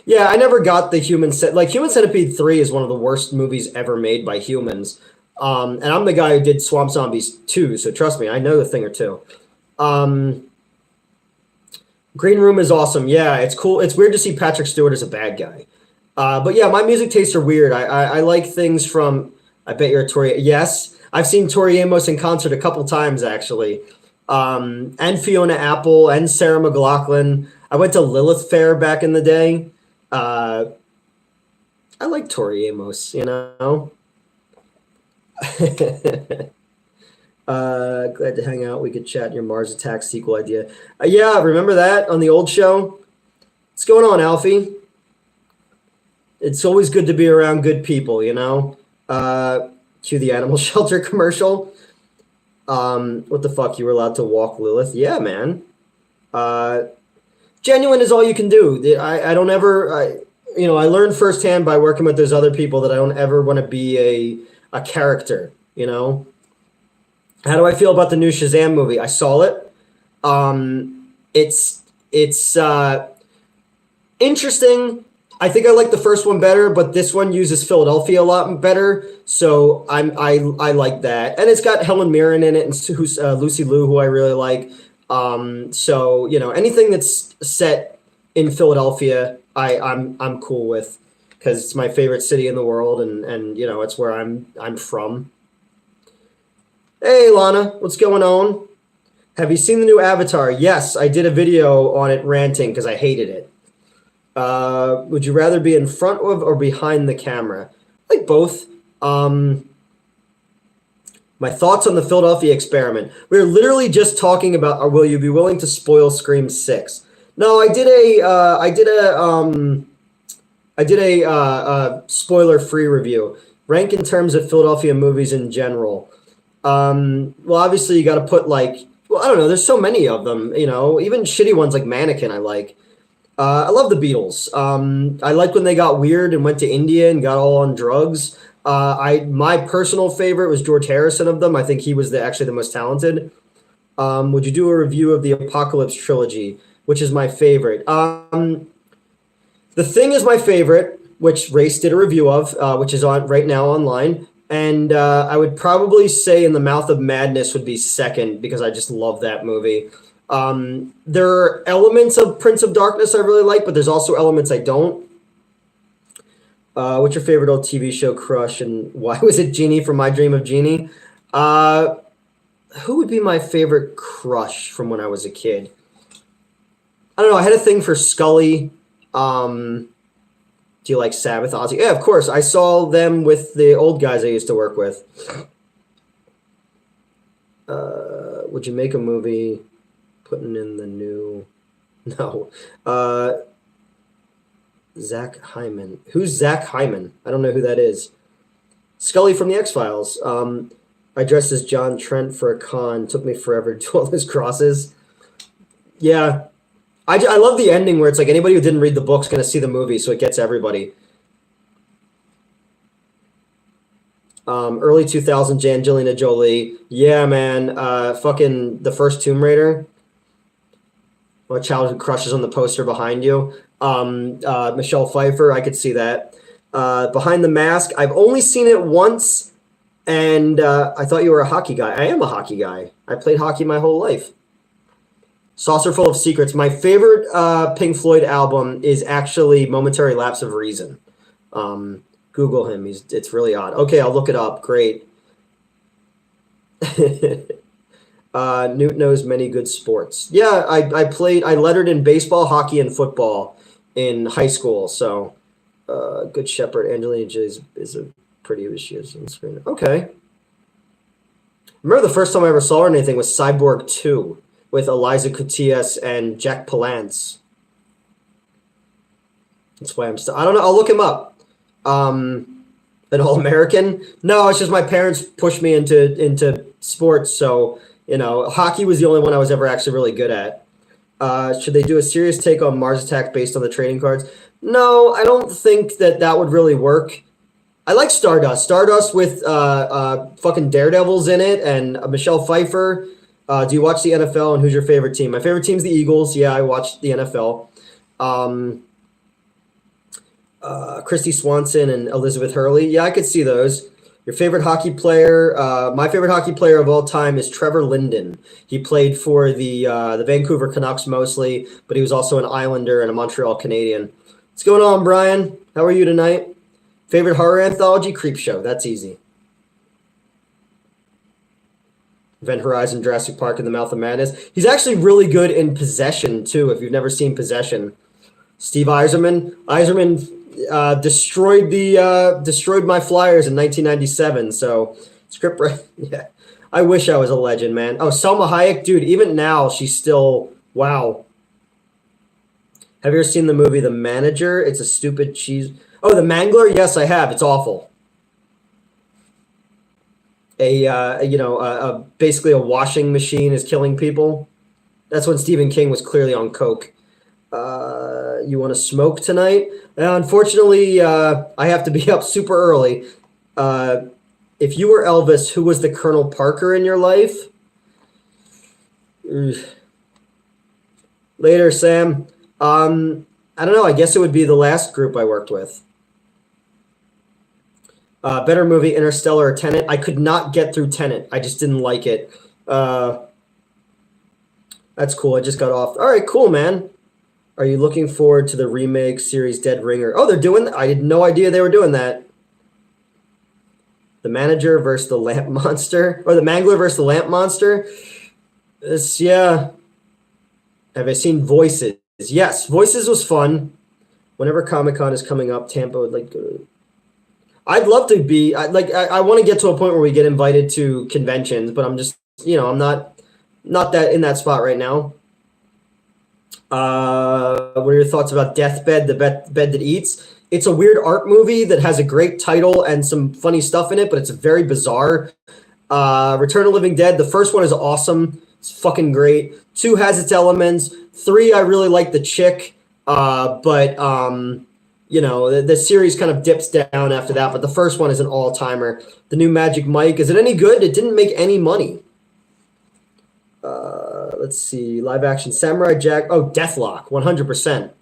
yeah, I never got the Human Centipede 3 is one of the worst movies ever made by humans. And I'm the guy who did Swamp Zombies 2, so trust me, I know a thing or two. Um, Green Room is awesome. Yeah, it's cool. It's weird to see Patrick Stewart as a bad guy. But yeah, my music tastes are weird. I like things from. I bet you're a Tori. Yes, I've seen Tori Amos in concert a couple times actually, and Fiona Apple and Sarah McLachlan. I went to Lilith Fair back in the day. Uh, I like Tori Amos, you know. Glad to hang out. We could chat your Mars Attack sequel idea. Yeah, remember that on the old show? What's going on, Alfie? It's always good to be around good people, you know? Cue the animal shelter commercial. What the fuck? You were allowed to walk Lilith? Yeah, man. Genuine is all you can do. I don't ever, I learned firsthand by working with those other people that I don't ever want to be a character, you know? How do I feel about the new Shazam movie? I saw it. It's interesting. I think I like the first one better, but this one uses Philadelphia a lot better. So I like that, and it's got Helen Mirren in it and Lucy Liu, who I really like. So anything that's set in Philadelphia, I'm cool with because it's my favorite city in the world, and it's where I'm from. Hey, Lana, what's going on? Have you seen the new Avatar? Yes, I did a video on it ranting because I hated it. Would you rather be in front of or behind the camera? I like both. My thoughts on the Philadelphia experiment. We were literally just talking about, will you be willing to spoil Scream 6? No, I did a spoiler-free review. Rank in terms of Philadelphia movies in general. Well, obviously you got to put I don't know. There's so many of them, even shitty ones like Mannequin I like. I love the Beatles. I like when they got weird and went to India and got all on drugs. My personal favorite was George Harrison of them. I think he was actually the most talented. Would you do a review of the Apocalypse trilogy, which is my favorite? The Thing is my favorite, which Race did a review of, which is on right now online. And I would probably say In the Mouth of Madness would be second because I just love that movie. There are elements of Prince of Darkness I really like, but there's also elements I don't. What's your favorite old TV show crush, and why was it Jeannie from My Dream of Jeannie? Who would be my favorite crush from when I was a kid? I don't know. I had a thing for Scully. Do you like Sabbath, Ozzy? Yeah, of course. I saw them with the old guys I used to work with. Would you make a movie putting in the new... No. Zach Hyman. Who's Zach Hyman? I don't know who that is. Scully from the X-Files. I dressed as John Trent for a con. Took me forever to do all those crosses. Yeah. I love the ending where it's like anybody who didn't read the book's going to see the movie, so it gets everybody. Early 2000s, Angelina Jolie. Yeah, man. Fucking the first Tomb Raider. What childhood crushes on the poster behind you. Michelle Pfeiffer, I could see that. Behind the Mask, I've only seen it once, and I thought you were a hockey guy. I am a hockey guy. I played hockey my whole life. Saucer Full of Secrets. My favorite Pink Floyd album is actually Momentary Lapse of Reason. Google him. It's really odd. Okay, I'll look it up. Great. Newt knows many good sports. Yeah, I lettered in baseball, hockey, and football in high school. So, Good Shepherd, Angelina Jolie is a pretty as she is on screen. Okay. Remember the first time I ever saw her in anything was Cyborg 2 with Eliza Koteas and Jack Palance. That's why I'm still... I don't know. I'll look him up. An All-American? No, it's just my parents pushed me into sports, so... hockey was the only one I was ever actually really good at. Should they do a serious take on Mars Attack based on the trading cards? No, I don't think that would really work. I like Stardust. Stardust with fucking Daredevils in it and Michelle Pfeiffer. Do you watch the NFL, and who's your favorite team? My favorite team's the Eagles. Yeah, I watch the NFL. Christy Swanson and Elizabeth Hurley. Yeah, I could see those. Your favorite hockey player? My favorite hockey player of all time is Trevor Linden. He played for the Vancouver Canucks mostly, but he was also an Islander and a Montreal Canadian. What's going on, Brian? How are you tonight? Favorite horror anthology? Creepshow. That's easy. Event Horizon, Jurassic Park, and The Mouth of Madness. He's actually really good in Possession, too, if you've never seen Possession. Steve Yzerman. Destroyed my Flyers in 1997, so script right. Yeah. I wish I was a legend, man. Oh, Selma Hayek, dude, even now, she's still, wow. Have you ever seen the movie The Manager? It's a stupid cheese... Oh, The Mangler? Yes, I have. It's awful. Basically a washing machine is killing people. That's when Stephen King was clearly on coke. You want to smoke tonight? Unfortunately, I have to be up super early. If you were Elvis, who was the Colonel Parker in your life? Later, Sam. I don't know. I guess it would be the last group I worked with. Better movie, Interstellar or Tenet? I could not get through Tenet. I just didn't like it. That's cool. I just got off. All right, cool, man. Are you looking forward to the remake series Dead Ringer? Oh, they're doing that? I had no idea they were doing that. The Manager versus the Lamp Monster. Or the Mangler versus the Lamp Monster. Yeah. Have I seen Voices? Yes, Voices was fun. Whenever Comic-Con is coming up, Tampa would like to... I'd love to be... I want to get to a point where we get invited to conventions, but I'm just... I'm not that in that spot right now. What are your thoughts about Deathbed, the bed that eats? It's a weird art movie that has a great title and some funny stuff in it, but it's very bizarre. Return of the Living Dead, the first one is awesome. It's fucking great. 2 has its elements. 3, I really like the chick, but the series kind of dips down after that. But the first one is an all-timer. The new Magic Mike, is it any good? It didn't make any money. Let's see, live action Samurai Jack. Oh, Deathlock, 100%.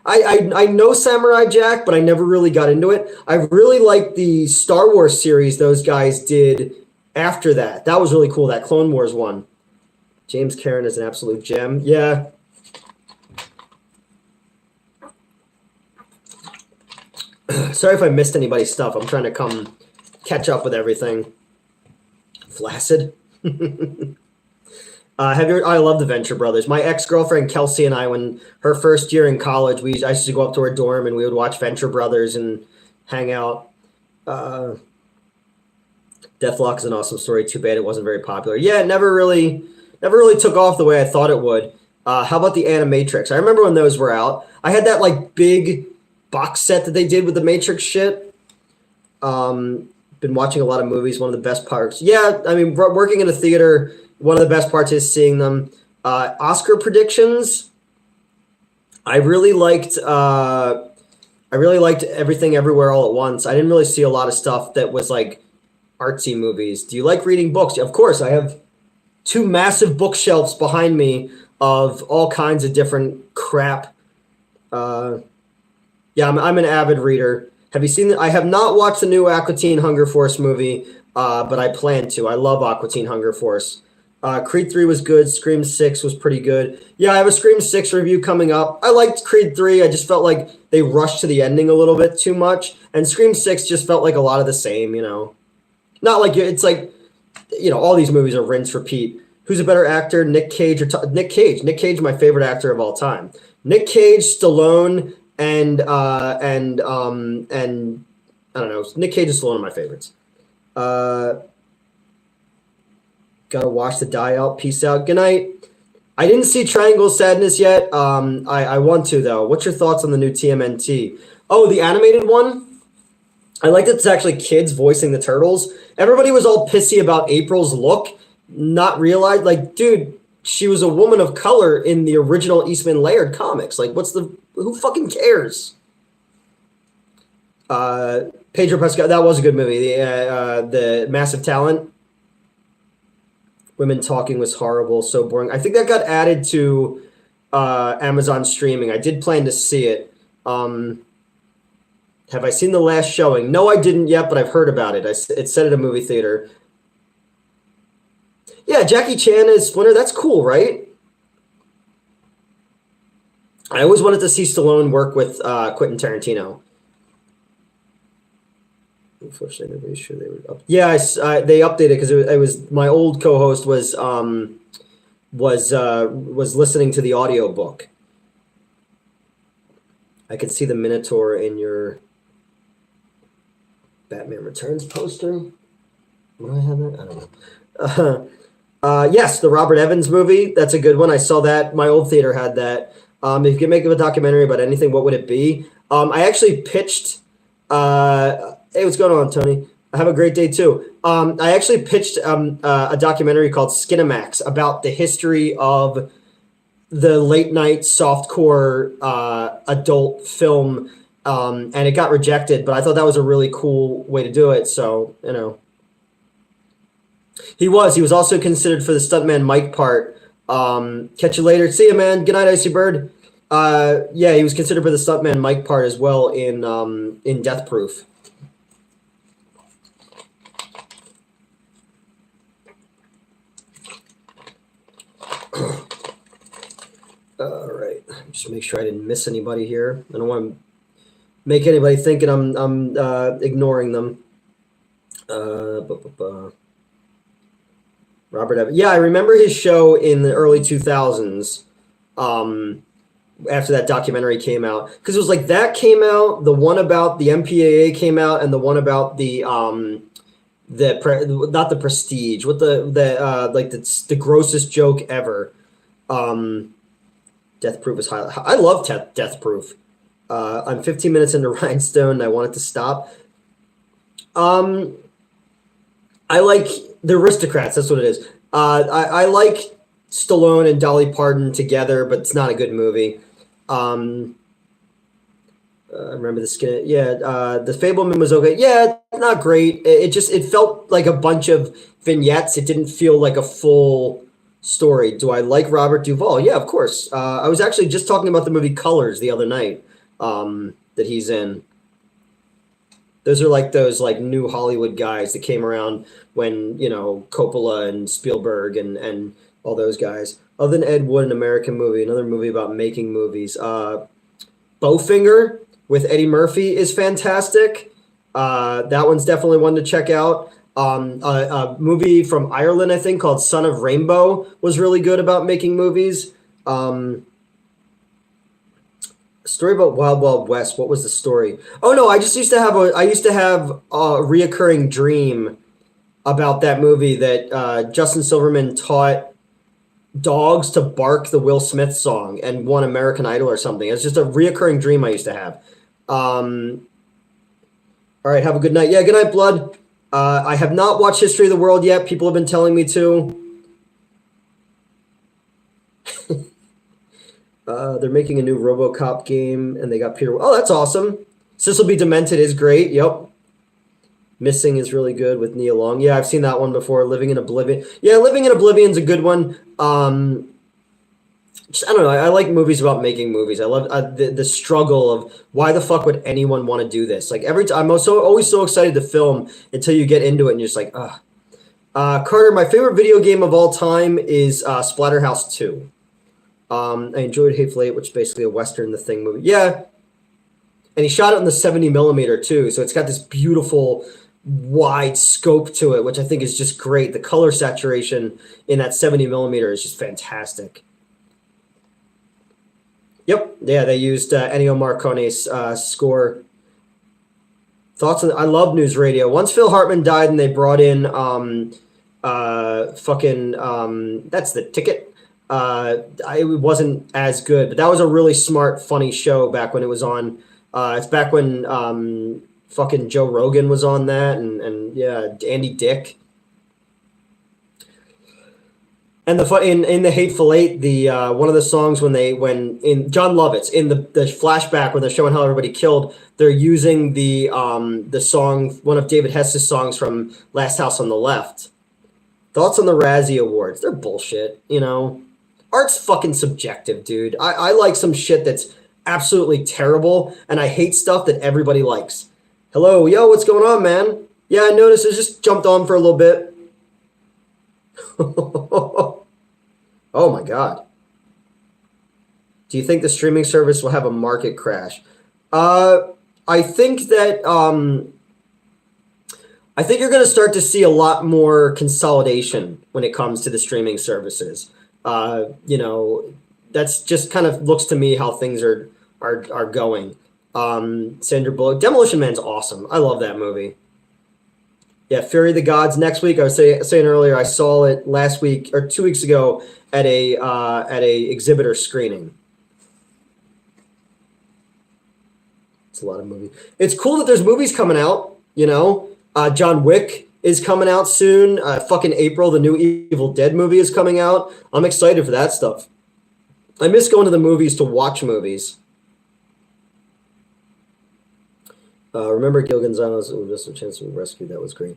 I know Samurai Jack, but I never really got into it. I really liked the Star Wars series those guys did after that. That was really cool, that Clone Wars one. James Caron is an absolute gem. Yeah. Sorry if I missed anybody's stuff. I'm trying to come catch up with everything. Flaccid. I love the Venture Brothers. My ex-girlfriend Kelsey and I, when her first year in college, I used to go up to her dorm and we would watch Venture Brothers and hang out. Deathlock is an awesome story. Too bad it wasn't very popular. Yeah, it never really took off the way I thought it would. How about the Animatrix? I remember when those were out. I had that big box set that they did with the Matrix shit. Been watching a lot of movies. One of the best parts. Yeah, I mean, working in a theater, one of the best parts is seeing them. Oscar predictions. I really liked Everything Everywhere All at Once. I didn't really see a lot of stuff that was artsy movies. Do you like reading books? Of course, I have 2 massive bookshelves behind me of all kinds of different crap. Yeah, I'm an avid reader. Have you seen I have not watched the new Aqua Teen Hunger Force movie, but I plan to. I love Aqua Teen Hunger Force. Creed 3 was good. Scream 6 was pretty good. Yeah, I have a Scream 6 review coming up. I liked Creed 3. I just felt like they rushed to the ending a little bit too much. And Scream 6 just felt like a lot of the same, Not like it's all these movies are rinse repeat. Who's a better actor, Nick Cage or Nick Cage? Nick Cage, my favorite actor of all time. Nick Cage, Stallone, and I don't know. Nick Cage and Stallone are my favorites. Gotta watch the Die Out. Peace out. Good night. I didn't see Triangle of Sadness yet. I want to though. What's your thoughts on the new TMNT? Oh, the animated one. I like that it's actually kids voicing the turtles. Everybody was all pissy about April's look. Not realize, dude, she was a woman of color in the original Eastman Laird comics. Like, who fucking cares? Pedro Pascal, that was a good movie. The Massive Talent. Women Talking was horrible, so boring. I think that got added to Amazon streaming. I did plan to see it. Have I seen the last showing? No, I didn't yet, but I've heard about it. It's set at a movie theater. Yeah, Jackie Chan is Splinter. That's cool, right? I always wanted to see Stallone work with Quentin Tarantino. Unfortunately, nobody's sure they were up. Yeah, they updated because it was my old co-host was listening to the audiobook. I could see the Minotaur in your Batman Returns poster. Would I have that? I don't know. Yes, the Robert Evans movie. That's a good one. I saw that. My old theater had that. If you could make a documentary about anything, what would it be? I actually pitched. Hey, what's going on, Tony? Have a great day too. I actually pitched a documentary called Skinamax about the history of the late night softcore adult film, and it got rejected. But I thought that was a really cool way to do it. So he was also considered for the stuntman Mike part. Catch you later. See you, man. Good night, Icy Bird. Yeah, he was considered for the stuntman Mike part as well in Death Proof. All right, just make sure I didn't miss anybody here. I don't want to make anybody thinking I'm ignoring them. Robert Evans. Yeah, I remember his show in the early 2000s. After that documentary came out, because it was like that came out, the one about the MPAA came out, and the one about not the Prestige, what the grossest joke ever. Death Proof is highlight. I love Death Proof. I'm 15 minutes into Rhinestone, and I want it to stop. I like the Aristocrats. That's what it is. I like Stallone and Dolly Parton together, but it's not a good movie. I remember the skin. Yeah, the Fableman was okay. Yeah, not great. It felt like a bunch of vignettes. It didn't feel like a full story. Do I like Robert Duvall? Yeah, of course. I was actually just talking about the movie Colors the other night that he's in. Those are like those new Hollywood guys that came around when Coppola and Spielberg and all those guys. Other than Ed Wood, an American movie, another movie about making movies. Bowfinger with Eddie Murphy is fantastic. That one's definitely one to check out. A movie from Ireland, I think, called Son of Rainbow was really good about making movies. A story about Wild Wild West. What was the story? Oh no, I used to have a reoccurring dream about that movie that Justin Silverman taught dogs to bark the Will Smith song and won American Idol or something. It's just a reoccurring dream I used to have. All right, have a good night. Yeah, good night, Blood. I have not watched History of the World yet. People have been telling me to. They're making a new RoboCop game, and they got Peter. Oh, that's awesome. Cecil B. Demented is great. Yep. Missing is really good with Nia Long. Yeah, I've seen that one before. Living in Oblivion. Yeah, Living in Oblivion's a good one. I don't know. I like movies about making movies. I love the struggle of why the fuck would anyone want to do this? Like every time, I'm always so excited to film until you get into it and you're just like, ugh. Carter, my favorite video game of all time is Splatterhouse 2. I enjoyed Hateful Eight, which is basically a Western The Thing movie. Yeah. And he shot it in the 70 millimeter too. So it's got this beautiful wide scope to it, which I think is just great. The color saturation in that 70 millimeter is just fantastic. Yep. Yeah, they used Ennio Morricone's score. Thoughts on? I love News Radio. Once Phil Hartman died and they brought in that's The Ticket. It wasn't as good, but that was a really smart, funny show back when it was on. It's back when fucking Joe Rogan was on that, and yeah, Andy Dick. And in the Hateful Eight, the one of the songs when in John Lovitz in the flashback when they're showing how everybody killed, they're using the song, one of David Hess's songs from Last House on the Left. Thoughts on the Razzie Awards? They're bullshit, you know. Art's fucking subjective, dude. I like some shit that's absolutely terrible, and I hate stuff that everybody likes. Hello, yo, what's going on, man? Yeah, I noticed. I just jumped on for a little bit. Oh my God. Do you think the streaming service will have a market crash? I think that I think you're going to start to see a lot more consolidation when it comes to the streaming services. You know, that's just kind of looks to me how things are going. Sandra Bullock, Demolition Man's awesome. I love that movie. Yeah, Fury of the Gods next week. I was saying earlier, I saw it last week or 2 weeks ago at a exhibitor screening. It's a lot of movies. It's cool that there's movies coming out. You know, John Wick is coming out soon. Fucking April, the new Evil Dead movie is coming out. I'm excited for that stuff. I miss going to the movies to watch movies. Remember Gil Gonzalez? Oh, just a chance to be rescued. That was great.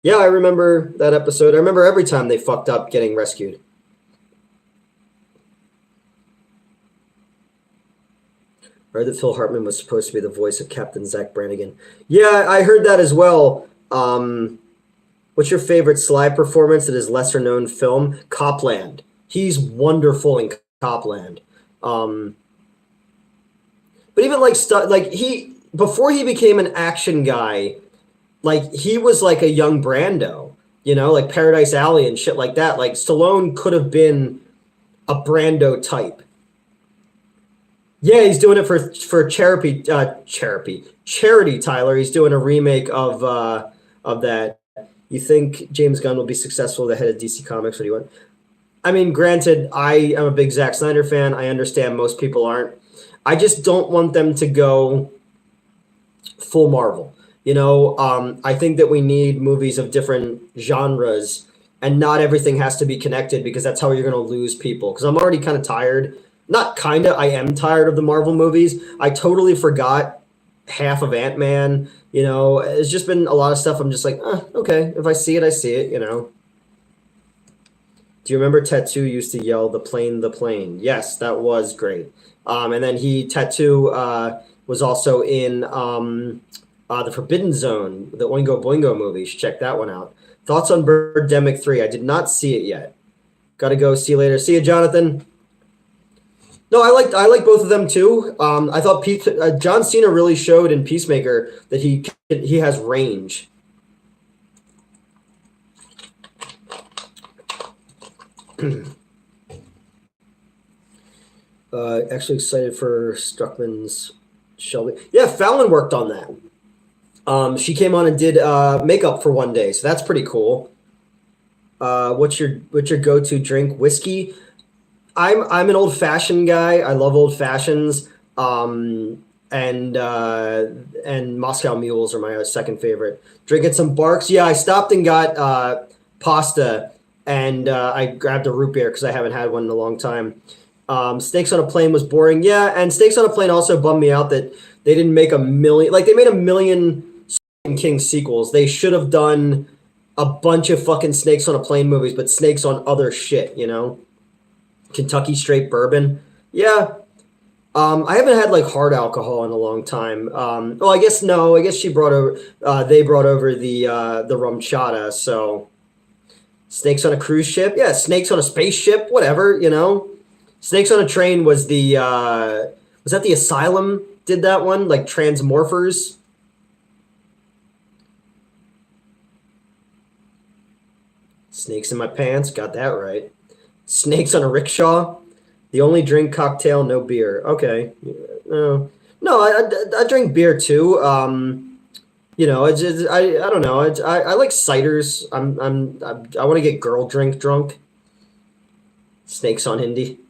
Yeah, I remember that episode. I remember every time they fucked up getting rescued. I heard that Phil Hartman was supposed to be the voice of Captain Zach Brannigan. Yeah, I heard that as well. What's your favorite Sly performance that is lesser known film? Copland. He's wonderful in Copland. But even like stuff like before he became an action guy, like he was like a young Brando, you know, like Paradise Alley and shit like that. Like Stallone could have been a Brando type. Yeah, he's doing it for charity, Tyler. He's doing a remake of that. You think James Gunn will be successful at the head of DC Comics? What do you want? I mean, granted, I am a big Zack Snyder fan. I understand most people aren't. I just don't want them to go full Marvel. You know, I think that we need movies of different genres, and not everything has to be connected because that's how you're going to lose people. Because I'm already kind of tired. Not kind of, I am tired of the Marvel movies. I totally forgot half of Ant-Man. You know, it's just been a lot of stuff. I'm just like, okay, if I see it, I see it, you know. Do you remember Tattoo used to yell, the plane? Yes, that was great. And then Tattoo was also in the Forbidden Zone, the Oingo Boingo movie. You should check that one out. Thoughts on Birdemic 3? I did not see it yet. Got to go. See you later. See you, Jonathan. No, I like both of them too. I thought John Cena really showed in Peacemaker that he has range. Actually excited for Struckman's Shelby. Yeah, Fallon worked on that. She came on and did makeup for one day, so that's pretty cool. What's your go-to drink? Whiskey. I'm an old fashioned guy. I love old fashions. And Moscow Mules are my second favorite. Drinking some Barks. Yeah, I stopped and got pasta, and I grabbed a root beer because I haven't had one in a long time. Snakes on a Plane was boring. Yeah, and Snakes on a Plane also bummed me out that they didn't make a million. Like, they made a million King sequels. They should have done a bunch of fucking Snakes on a Plane movies, but snakes on other shit, you know? Kentucky Straight Bourbon. Yeah. I haven't had like hard alcohol in a long time. Well, I guess no. I guess they brought over the rum chata. So Snakes on a Cruise Ship. Yeah, Snakes on a Spaceship. Whatever, you know. Snakes on a Train was was that the Asylum did that one? Like Transmorphers. Snakes in My Pants. Got that right. Snakes on a Rickshaw. The only drink cocktail, no beer. Okay. No, I drink beer too. You know, I don't know. I like ciders. I want to get girl drunk. Snakes on Hindi.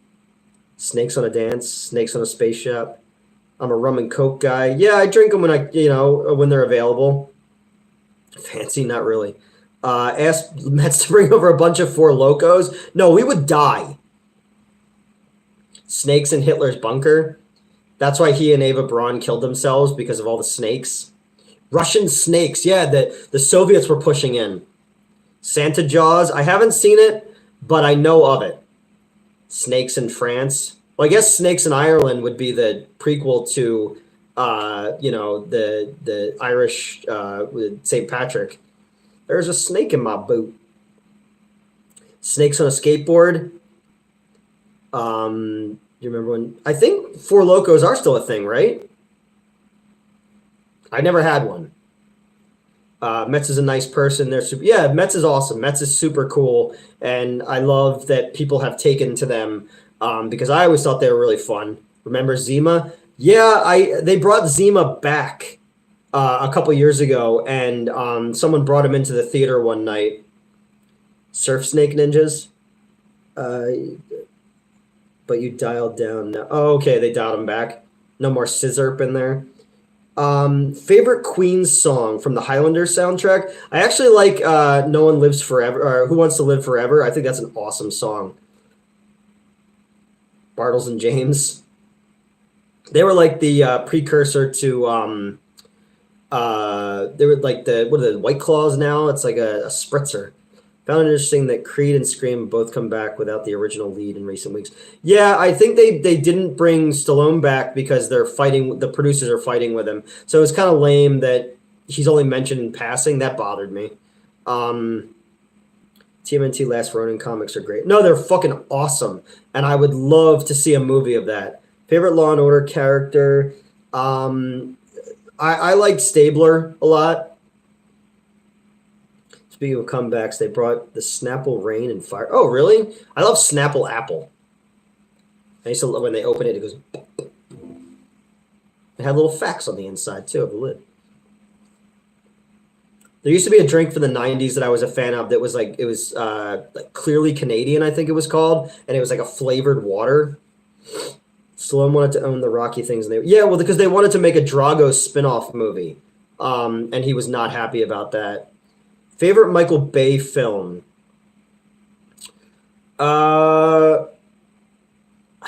Snakes on a Dance. Snakes on a Spaceship. I'm a rum and coke guy. Yeah, I drink them when they're available. Fancy, not really. Asked Mets to bring over a bunch of Four Locos. No, we would die. Snakes in Hitler's bunker. That's why he and Eva Braun killed themselves, because of all the snakes. Russian snakes. Yeah, the Soviets were pushing in. Santa Jaws. I haven't seen it, but I know of it. Snakes in France. Well, I guess Snakes in Ireland would be the prequel to, the Irish with St. Patrick. There's a snake in my boot. Snakes on a skateboard. You remember when? I think Four Locos are still a thing, right? I never had one. Metz is a nice person. They're super. Yeah, Metz is awesome. Metz is super cool, and I love that people have taken to them because I always thought they were really fun. Remember Zima? Yeah, they brought Zima back a couple years ago, and someone brought him into the theater one night. Surf Snake Ninjas. But you dialed down now. Oh, okay, they dialed him back. No more scissorp in there. Favorite Queen song from the Highlander soundtrack? I actually like No One Lives Forever, or Who Wants to Live Forever. I think that's an awesome song. Bartles and James. They were like the precursor to they were like what are the White Claws now? It's like a spritzer. Found it interesting that Creed and Scream both come back without the original lead in recent weeks. Yeah, I think they didn't bring Stallone back because they're fighting. The producers are fighting with him, so it's kind of lame that he's only mentioned in passing. That bothered me. TMNT Last Ronin comics are great. No, they're fucking awesome, and I would love to see a movie of that. Favorite Law and Order character? I like Stabler a lot. Speaking of comebacks, they brought the Snapple Rain and Fire. Oh, really? I love Snapple Apple. I used to love when they open it, it goes. It had little facts on the inside, too, of the lid. There used to be a drink from the 90s that I was a fan of that was like, it was like Clearly Canadian, I think it was called, and it was like a flavored water. Stallone wanted to own the Rocky things. And because they wanted to make a Drago spin-off movie, and he was not happy about that. Favorite Michael Bay film? I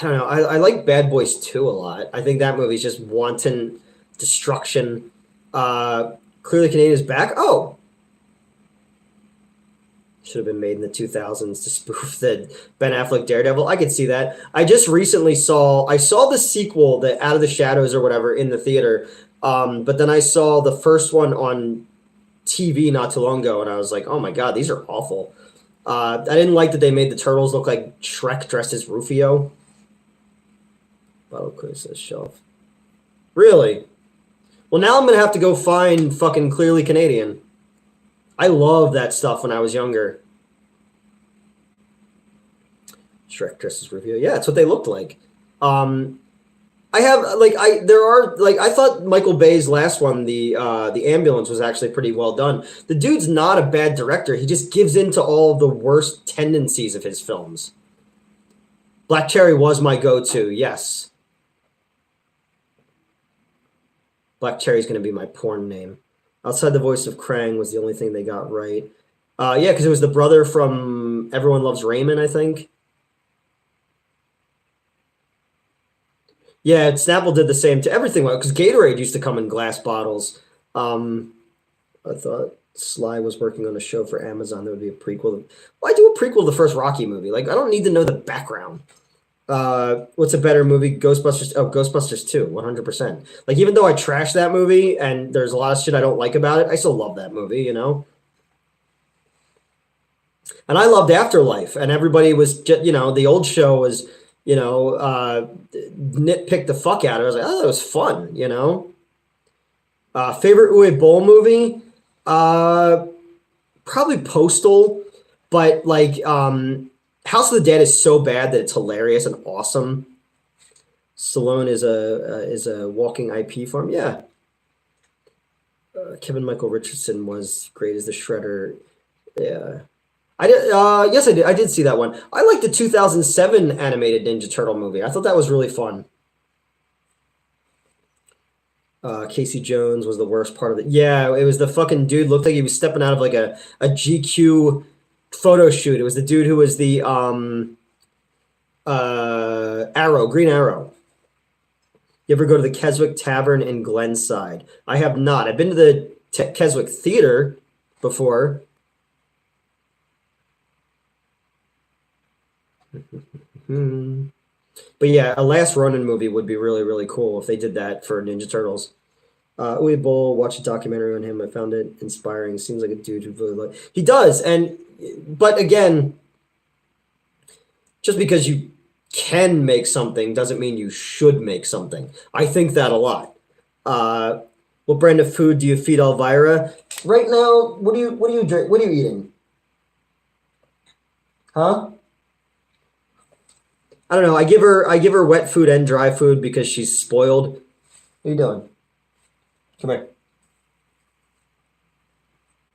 don't know. I like Bad Boys 2 a lot. I think that movie's just wanton destruction. Clearly Canadian is back. Oh! Should have been made in the 2000s to spoof the Ben Affleck Daredevil. I could see that. I just recently saw the sequel, the Out of the Shadows or whatever, in the theater. But then I saw the first one on TV not too long ago, and I was like, oh my god, these are awful. I didn't like that they made the turtles look like Shrek dressed as Rufio. Bottle quiz says shelf. Really? Well, now I'm gonna have to go find fucking Clearly Canadian. I love that stuff when I was younger. Shrek dressed as Rufio. Yeah, that's what they looked like. I thought Michael Bay's last one, the ambulance, was actually pretty well done. The dude's not a bad director. He just gives in to all of the worst tendencies of his films. Black Cherry was my go-to, yes. Black Cherry's going to be my porn name. Outside the Voice of Krang was the only thing they got right. Yeah, because it was the brother from Everyone Loves Raymond, I think. Yeah, Snapple did the same to everything, because Gatorade used to come in glass bottles. I thought Sly was working on a show for Amazon that would be a prequel. Why do a prequel to the first Rocky movie? Like, I don't need to know the background. What's a better movie? Ghostbusters. Oh, Ghostbusters 2, 100%. Like, even though I trash that movie and there's a lot of shit I don't like about it, I still love that movie, you know? And I loved Afterlife, and everybody was, the old show was, nitpick the fuck out of it. I was like, oh, that was fun, you know? Favorite Uwe Boll movie? Probably Postal, but like House of the Dead is so bad that it's hilarious and awesome. Stallone is a walking IP farm. Yeah. Kevin Michael Richardson was great as the Shredder. Yeah. I did. Yes, I did. I did see that one. I liked the 2007 animated Ninja Turtle movie. I thought that was really fun. Casey Jones was the worst part of it. Yeah, it was the fucking dude looked like he was stepping out of like a GQ photo shoot. It was the dude who was the Arrow, Green Arrow. You ever go to the Keswick Tavern in Glenside? I have not. I've been to the Keswick Theater before. But yeah, a Last Ronin movie would be really, really cool if they did that for Ninja Turtles. Uwe Boll, watched a documentary on him. I found it inspiring. Seems like a dude who really like. He does, but again, just because you can make something doesn't mean you should make something. I think that a lot. What brand of food do you feed Elvira? Right now, what do you drink? What are you eating? Huh? I don't know. I give her wet food and dry food because she's spoiled. What are you doing? Come here.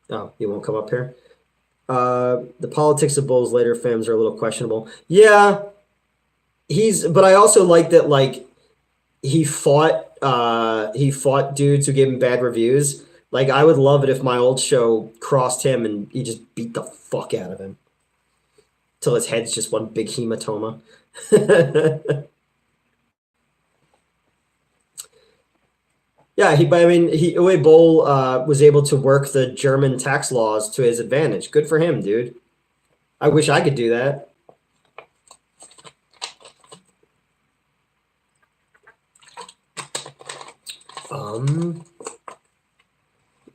Oh, you won't come up here? The politics of Bull's later films are a little questionable. Yeah, but I also like that, like, he fought dudes who gave him bad reviews. Like, I would love it if my old show crossed him and he just beat the fuck out of him till his head's just one big hematoma. Yeah, Uwe Boll was able to work the German tax laws to his advantage. Good for him, dude. I wish I could do that.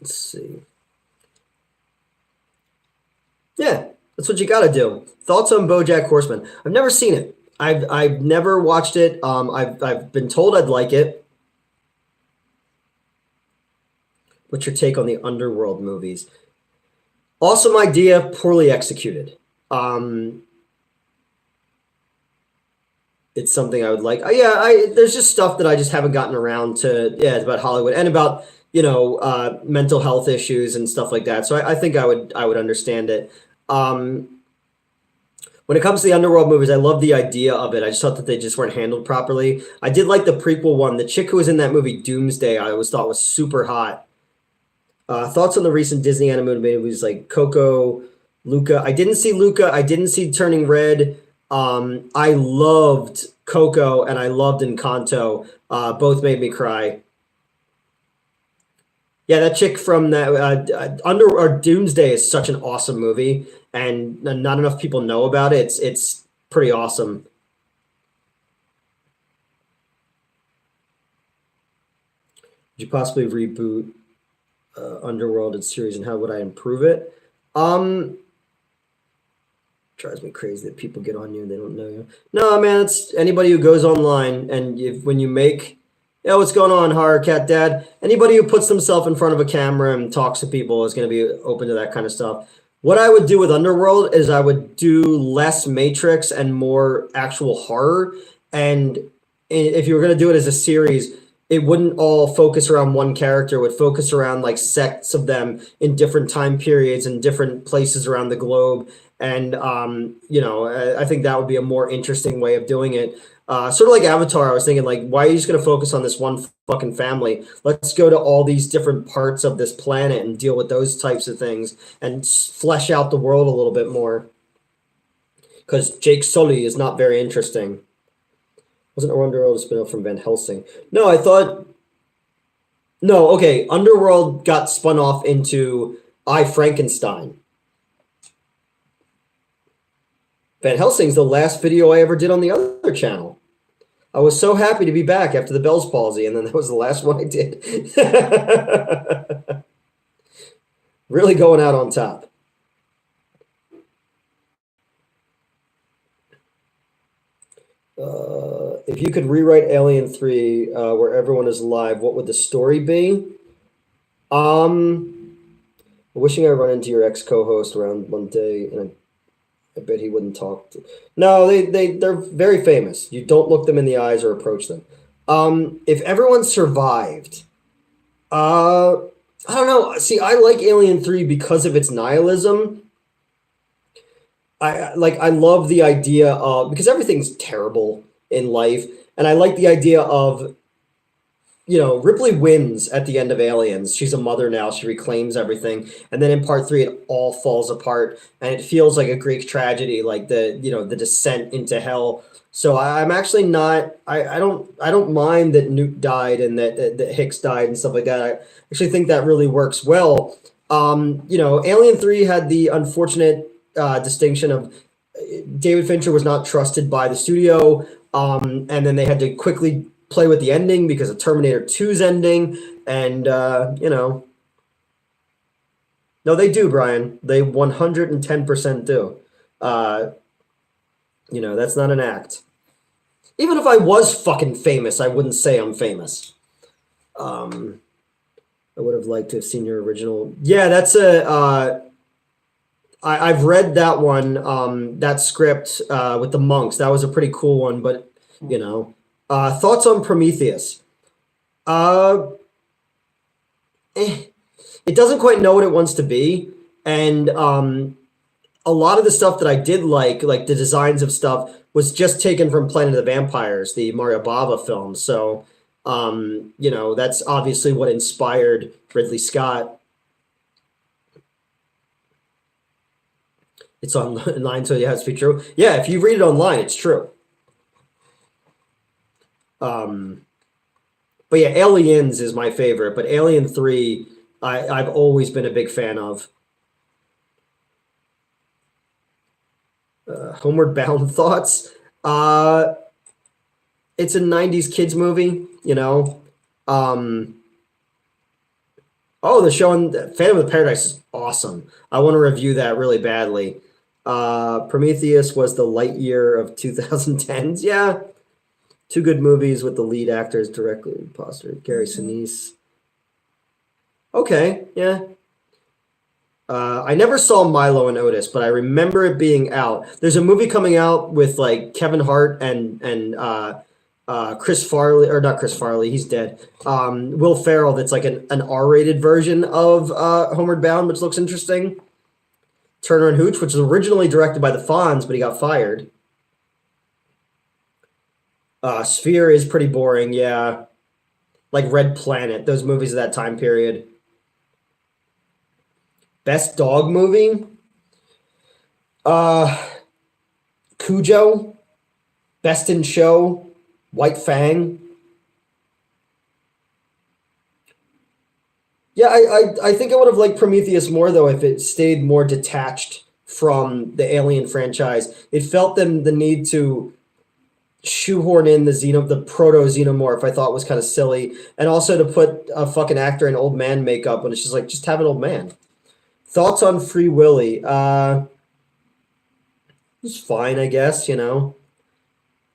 Let's see. Yeah, that's what you got to do. Thoughts on BoJack Horseman? I've never seen it. I've never watched it. I've been told I'd like it. What's your take on the Underworld movies? Awesome idea, poorly executed. It's something I would like. There's just stuff that I just haven't gotten around to. Yeah, it's about Hollywood and about mental health issues and stuff like that. So I think I would understand it. When it comes to the Underworld movies, I love the idea of it. I just thought that they just weren't handled properly. I did like the prequel one. The chick who was in that movie, Doomsday, I always thought was super hot. Thoughts on the recent Disney animated movies like Coco, Luca? I didn't see Luca. I didn't see Turning Red. I loved Coco and I loved Encanto. Both made me cry. Yeah, that chick from that Doomsday is such an awesome movie, and not enough people know about it. It's pretty awesome. Would you possibly reboot Underworld series, and how would I improve it? Drives me crazy that people get on you and they don't know you. No, man, it's anybody who goes online and when you make, what's going on, Horror Cat Dad? Anybody who puts themselves in front of a camera and talks to people is going to be open to that kind of stuff. What I would do with Underworld is I would do less Matrix and more actual horror. And if you were going to do it as a series, it wouldn't all focus around one character. It would focus around like sects of them in different time periods and different places around the globe. And, I think that would be a more interesting way of doing it. Sort of like Avatar, I was thinking, like, why are you just going to focus on this one fucking family? Let's go to all these different parts of this planet and deal with those types of things and flesh out the world a little bit more. Because Jake Sully is not very interesting. Wasn't Underworld a spin-off from Van Helsing? No, I thought... No, okay, Underworld got spun off into I, Frankenstein. Van Helsing's the last video I ever did on the other channel. I was so happy to be back after the Bell's palsy, and then that was the last one I did. Really going out on top. If you could rewrite Alien 3 where everyone is alive, what would the story be? Wishing I run into your ex-co-host around one day, and I bet he wouldn't talk to... No, they're very famous. You don't look them in the eyes or approach them. If everyone survived, I don't know. See, I like Alien 3 because of its nihilism. I love the idea of... Because everything's terrible in life. And I like the idea of Ripley wins at the end of Aliens. She's a mother now. She reclaims everything. And then in part 3, it all falls apart. And it feels like a Greek tragedy, like the descent into hell. So I'm actually not, I don't mind that Newt died and that Hicks died and stuff like that. I actually think that really works well. Alien 3 had the unfortunate distinction of David Fincher was not trusted by the studio. And then they had to quickly play with the ending because of Terminator 2's ending. And, no, they do, Brian. They 110% do. That's not an act. Even if I was fucking famous, I wouldn't say I'm famous. I would have liked to have seen your original. Yeah, that's I've read that one, that script with the monks. That was a pretty cool one, but, thoughts on Prometheus? It doesn't quite know what it wants to be, and a lot of the stuff that I did like the designs of stuff, was just taken from Planet of the Vampires, the Mario Bava film. So, that's obviously what inspired Ridley Scott. It's online, so it has to be true. Yeah, if you read it online, it's true. But yeah, Aliens is my favorite, but Alien 3, I've always been a big fan of. Homeward Bound thoughts. It's a 90s kids movie, the show on Phantom of the Paradise is awesome. I want to review that really badly. Prometheus was the Lightyear of 2010s. Yeah. 2 good movies with the lead actors directly positive. Gary Sinise. Okay, yeah. I never saw Milo and Otis, but I remember it being out. There's a movie coming out with Kevin Hart and Chris Farley, or not Chris Farley, he's dead. Will Ferrell, that's like an R-rated version of Homeward Bound, which looks interesting. Turner and Hooch, which was originally directed by the Fonz, but he got fired. Sphere is pretty boring, yeah. Like Red Planet, those movies of that time period. Best dog movie? Cujo. Best in Show. White Fang. Yeah, I think I would have liked Prometheus more, though, if it stayed more detached from the Alien franchise. It felt the need to shoehorn in the proto-xenomorph, I thought was kind of silly. And also to put a fucking actor in old man makeup when it's just like, just have an old man. Thoughts on Free Willy? It's fine, I guess, Do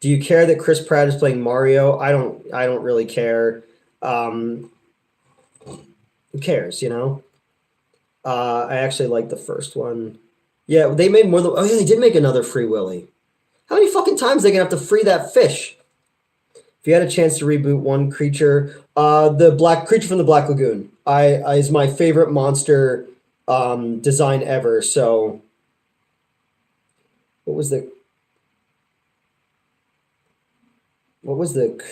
you care that Chris Pratt is playing Mario? I don't really care. Who cares, I actually like the first one. Yeah, they made more than... Oh, yeah, they did make another Free Willy. How many fucking times are they going to have to free that fish? If you had a chance to reboot one creature... the black creature from the Black Lagoon is my favorite monster design ever, so... What was the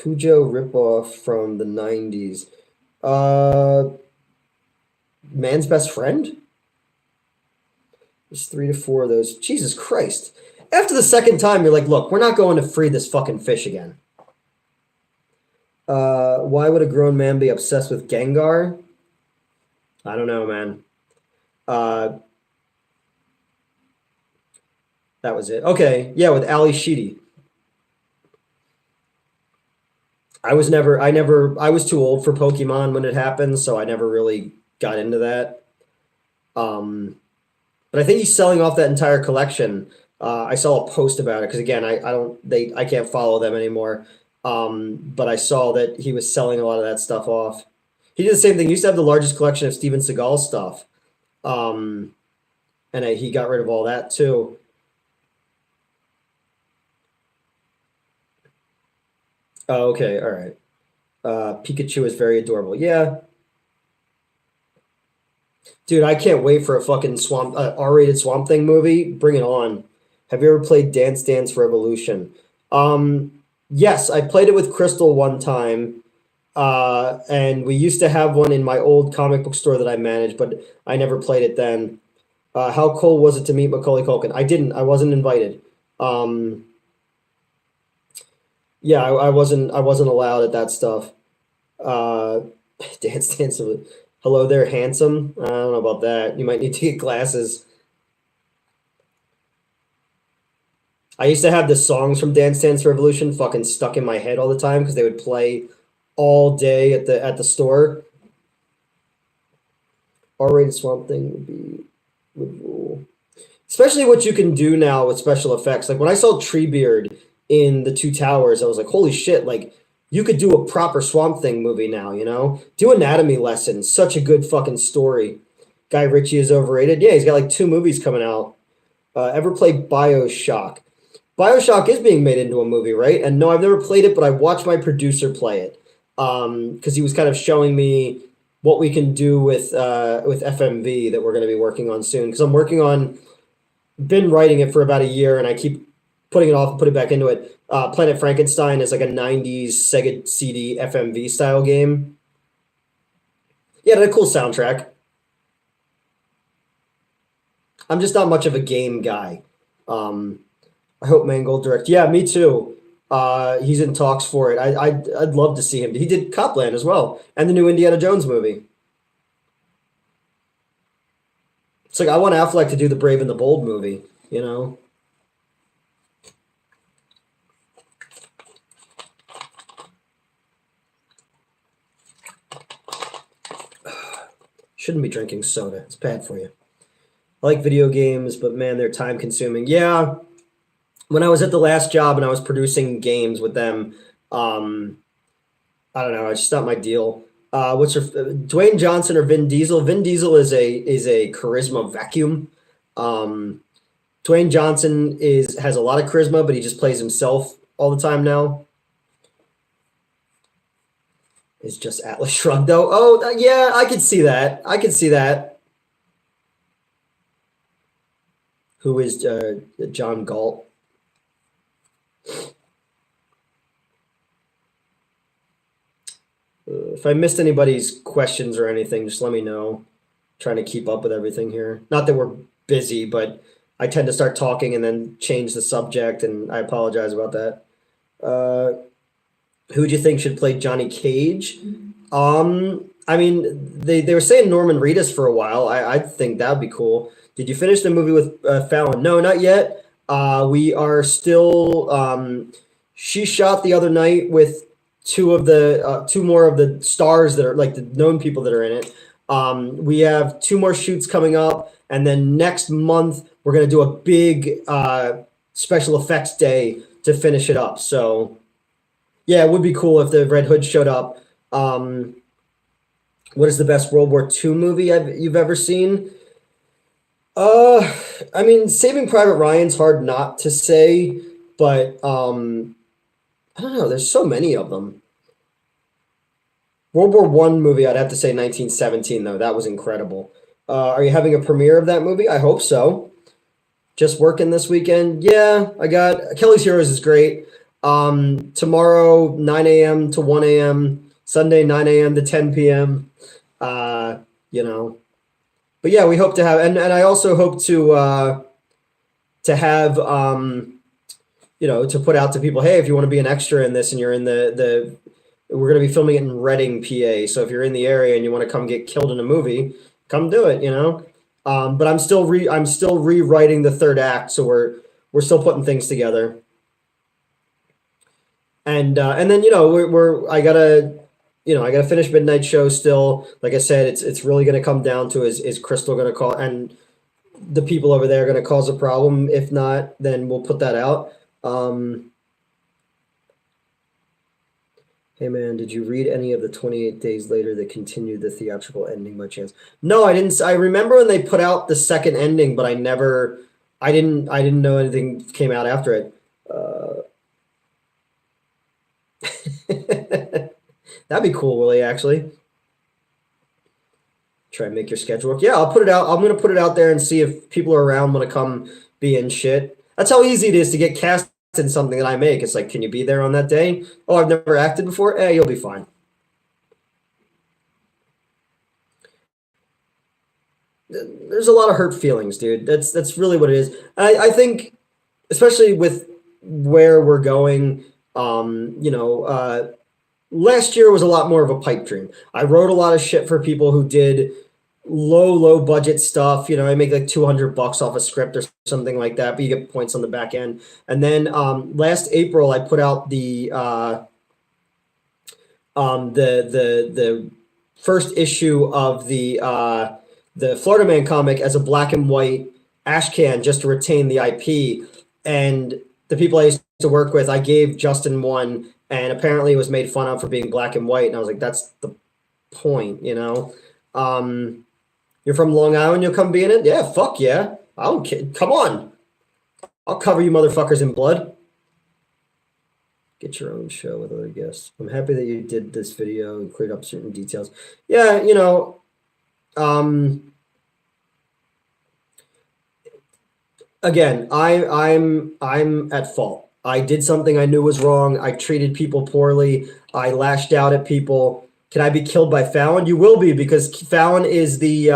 Cujo ripoff from the 90s? Man's Best Friend? There's 3 to 4 of those. Jesus Christ. After the second time, you're like, look, we're not going to free this fucking fish again. Why would a grown man be obsessed with Gengar? I don't know, man. That was it. Okay, yeah, with Ali Sheedy. I was too old for Pokemon when it happened, so I never really got into that. But I think he's selling off that entire collection. I saw a post about it because again, I can't follow them anymore. But I saw that he was selling a lot of that stuff off. He did the same thing. He used to have the largest collection of Steven Seagal stuff. And he got rid of all that too. Oh, okay, all right. Pikachu is very adorable. Yeah. Dude, I can't wait for a fucking R-rated Swamp Thing movie. Bring it on. Have you ever played Dance Dance Revolution? Yes, I played it with Crystal one time. And we used to have one in my old comic book store that I managed, but I never played it then. How cool was it to meet Macaulay Culkin? I didn't. I wasn't invited. Um, yeah, I wasn't. I wasn't allowed at that stuff. Uh, Dance. Hello there, handsome. I don't know about that. You might need to get glasses. I used to have the songs from Dance Dance Revolution fucking stuck in my head all the time because they would play all day at the store. R-rated Swamp Thing would rule. Especially what you can do now with special effects. Like when I saw Treebeard in the Two Towers, I was like, holy shit, like you could do a proper Swamp Thing movie now, you know? Do Anatomy Lesson, such a good fucking story. Guy Ritchie is overrated. Yeah, he's got like 2 movies coming out. Ever played BioShock? BioShock is being made into a movie, right? And no, I've never played it, but I watched my producer play it because he was kind of showing me what we can do with FMV that we're going to be working on soon. Because I'm working on, been writing it for about a year, and I keep putting it off and putting it back into it. Planet Frankenstein is like a 90s Sega CD FMV style game. Yeah, it had a cool soundtrack. I'm just not much of a game guy. I hope Mangold direct. Yeah, me too. He's in talks for it. I'd love to see him. He did Copland as well, and the new Indiana Jones movie. It's like I want Affleck to do the Brave and the Bold movie, you know? Shouldn't be drinking soda. It's bad for you. I like video games, but man, they're time consuming. Yeah. When I was at the last job and I was producing games with them, I don't know. It's just not my deal. What's your Dwayne Johnson or Vin Diesel? Vin Diesel is a charisma vacuum. Dwayne Johnson has a lot of charisma, but he just plays himself all the time now. It's just Atlas Shrugged though. Oh yeah, I could see that. I could see that. Who is John Galt? If I missed anybody's questions or anything, just let me know. Trying to keep up with everything here. Not that we're busy, but I tend to start talking and then change the subject, and I apologize about that. Who do you think should play Johnny Cage? I mean, they were saying Norman Reedus for a while. I think that would be cool. Did you finish the movie with Fallon? No, not yet. We are still. She shot the other night with two more of the stars that are like the known people that are in it. We have 2 more shoots coming up, and then next month we're gonna do a big special effects day to finish it up. So yeah, it would be cool if the Red Hood showed up. What is the best World War II movie you've ever seen? I mean, Saving Private Ryan's hard not to say, but I don't know. There's so many of them. World War I movie, I'd have to say 1917, though. That was incredible. Are you having a premiere of that movie? I hope so. Just working this weekend? Yeah, I got Kelly's Heroes is great. Tomorrow, 9 a.m. to 1 a.m. Sunday, 9 a.m. to 10 p.m. You know. But yeah, we hope to have, and I also hope to have, you know, to put out to people, hey, if you want to be an extra in this and you're in we're going to be filming it in Reading, PA. So if you're in the area and you want to come get killed in a movie, come do it, you know? But I'm still rewriting the 3rd act. So we're still putting things together. And then, you know, I gotta finish Midnight Show still. Like I said, it's really going to come down to is Crystal going to call, and the people over there are going to cause a problem. If not, then we'll put that out. Hey man, did you read any of the 28 Days Later that continued the theatrical ending by chance? No, I didn't. I remember when they put out the second ending, but I didn't know anything came out after it. That'd be cool, Willie, actually. Try and make your schedule work. Yeah, I'll put it out. I'm going to put it out there and see if people are around want to come be in shit. That's how easy it is to get cast in something that I make. It's like, can you be there on that day? Oh, I've never acted before? You'll be fine. there's a lot of hurt feelings, dude. That's really what it is. I think, especially with where we're going, last year was a lot more of a pipe dream. I wrote a lot of shit for people who did low budget stuff. I make like $200 off a script or something like that, but you get points on the back end. And then last April, I put out the first issue of the Florida Man comic as a black and white ash can just to retain the IP. And the people I used to work with, I gave Justin one, and apparently it was made fun of for being black and white. And I was like, that's the point, You're from Long Island, you'll come be in it? Yeah, fuck yeah. I don't care. Come on. I'll cover you motherfuckers in blood. Get your own show with other guests. I'm happy that you did this video and cleared up certain details. Yeah, again, I'm at fault. I did something I knew was wrong. I treated people poorly. I lashed out at people. Can I be killed by Fallon? You will be, because Fallon is the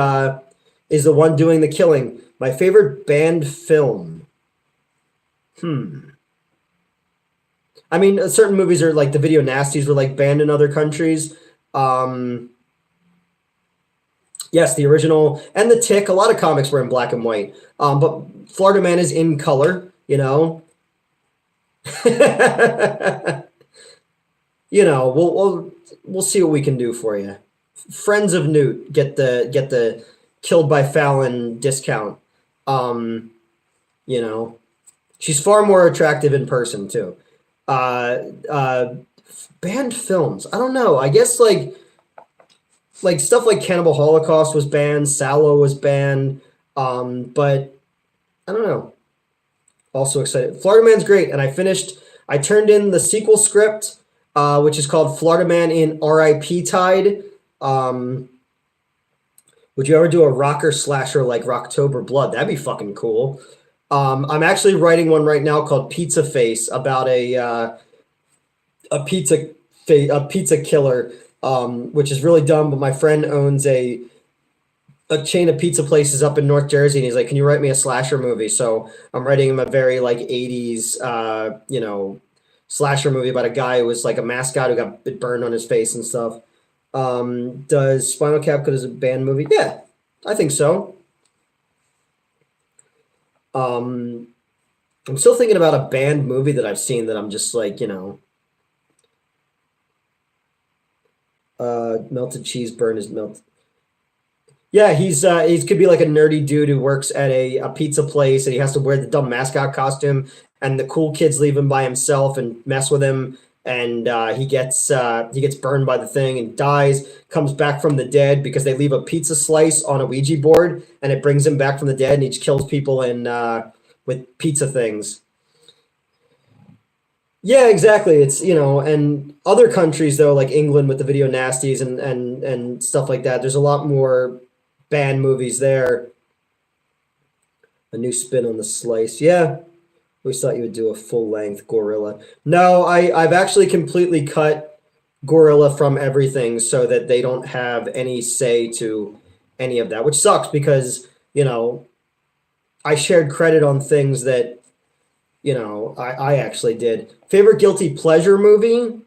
one doing the killing. My favorite banned film. I mean, certain movies are like the Video Nasties were like banned in other countries. Yes, the original and the Tick. A lot of comics were in black and white. But Florida Man is in color. We'll see what we can do for you. Friends of Newt get the killed by Fallon discount. She's far more attractive in person too. Banned films. I don't know. I guess like stuff like Cannibal Holocaust was banned, Sallow was banned, but I don't know. Also excited. Florida Man's great, and I turned in the sequel script, which is called Florida Man in R.I.P. Tide. Would you ever do a rocker slasher like Rocktober Blood? That'd be fucking cool. I'm actually writing one right now called Pizza Face about a pizza killer, which is really dumb. But my friend owns a chain of pizza places up in North Jersey, and he's like, "Can you write me a slasher movie?" So I'm writing him a very like 80s, slasher movie about a guy who was like a mascot who got burned on his face and stuff. Does Spinal Tap count as a banned movie? Yeah, I think so. I'm still thinking about a banned movie that I've seen that I'm just like, melted cheese burn is melted. Yeah, he could be like a nerdy dude who works at a pizza place, and he has to wear the dumb mascot costume, and the cool kids leave him by himself and mess with him, and he gets burned by the thing and dies, comes back from the dead because they leave a pizza slice on a Ouija board, and it brings him back from the dead, and he just kills people with pizza things. Yeah, exactly. It's, and other countries though, like England with the Video Nasties and stuff like that, there's a lot more banned movies there. A new spin on the slice. Yeah. We thought you would do a full-length gorilla. No, I've actually completely cut gorilla from everything so that they don't have any say to any of that, which sucks because, I shared credit on things that, I actually did. Favorite guilty pleasure movie?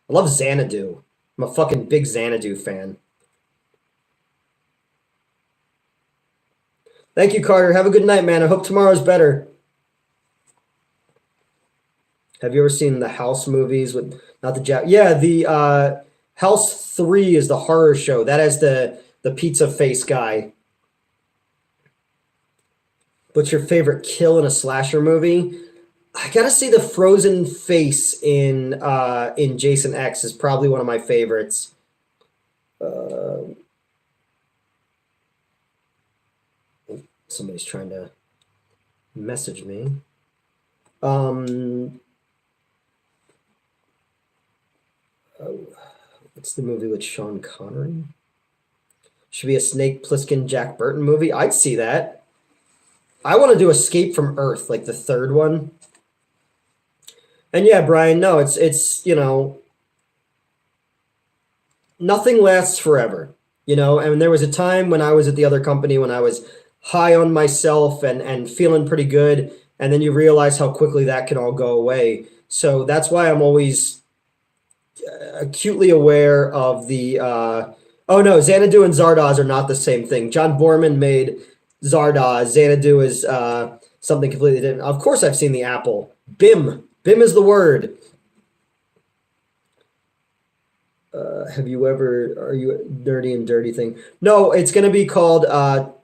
I love Xanadu. I'm a fucking big Xanadu fan. Thank you, Carter. Have a good night, man. I hope tomorrow's better. Have you ever seen the House movies with not the Jack? Yeah, the House 3 is the horror show. That has the pizza face guy. What's your favorite kill in a slasher movie? I gotta say the frozen face in Jason X is probably one of my favorites. Somebody's trying to message me. What's the movie with Sean Connery? Should be a Snake Plissken Jack Burton movie. I'd see that. I want to do Escape from Earth, like the third one. And yeah, Brian, no, it's nothing lasts forever. you know. And there was a time when I was at the other company when I was high on myself and feeling pretty good, and then you realize how quickly that can all go away. So that's why I'm always acutely aware of the oh no, Xanadu and Zardoz are not the same thing. John Borman made Zardoz. Xanadu is something completely different. Of course I've seen the apple. Bim is the word. Have you ever, are you nerdy and dirty thing? No, it's going to be called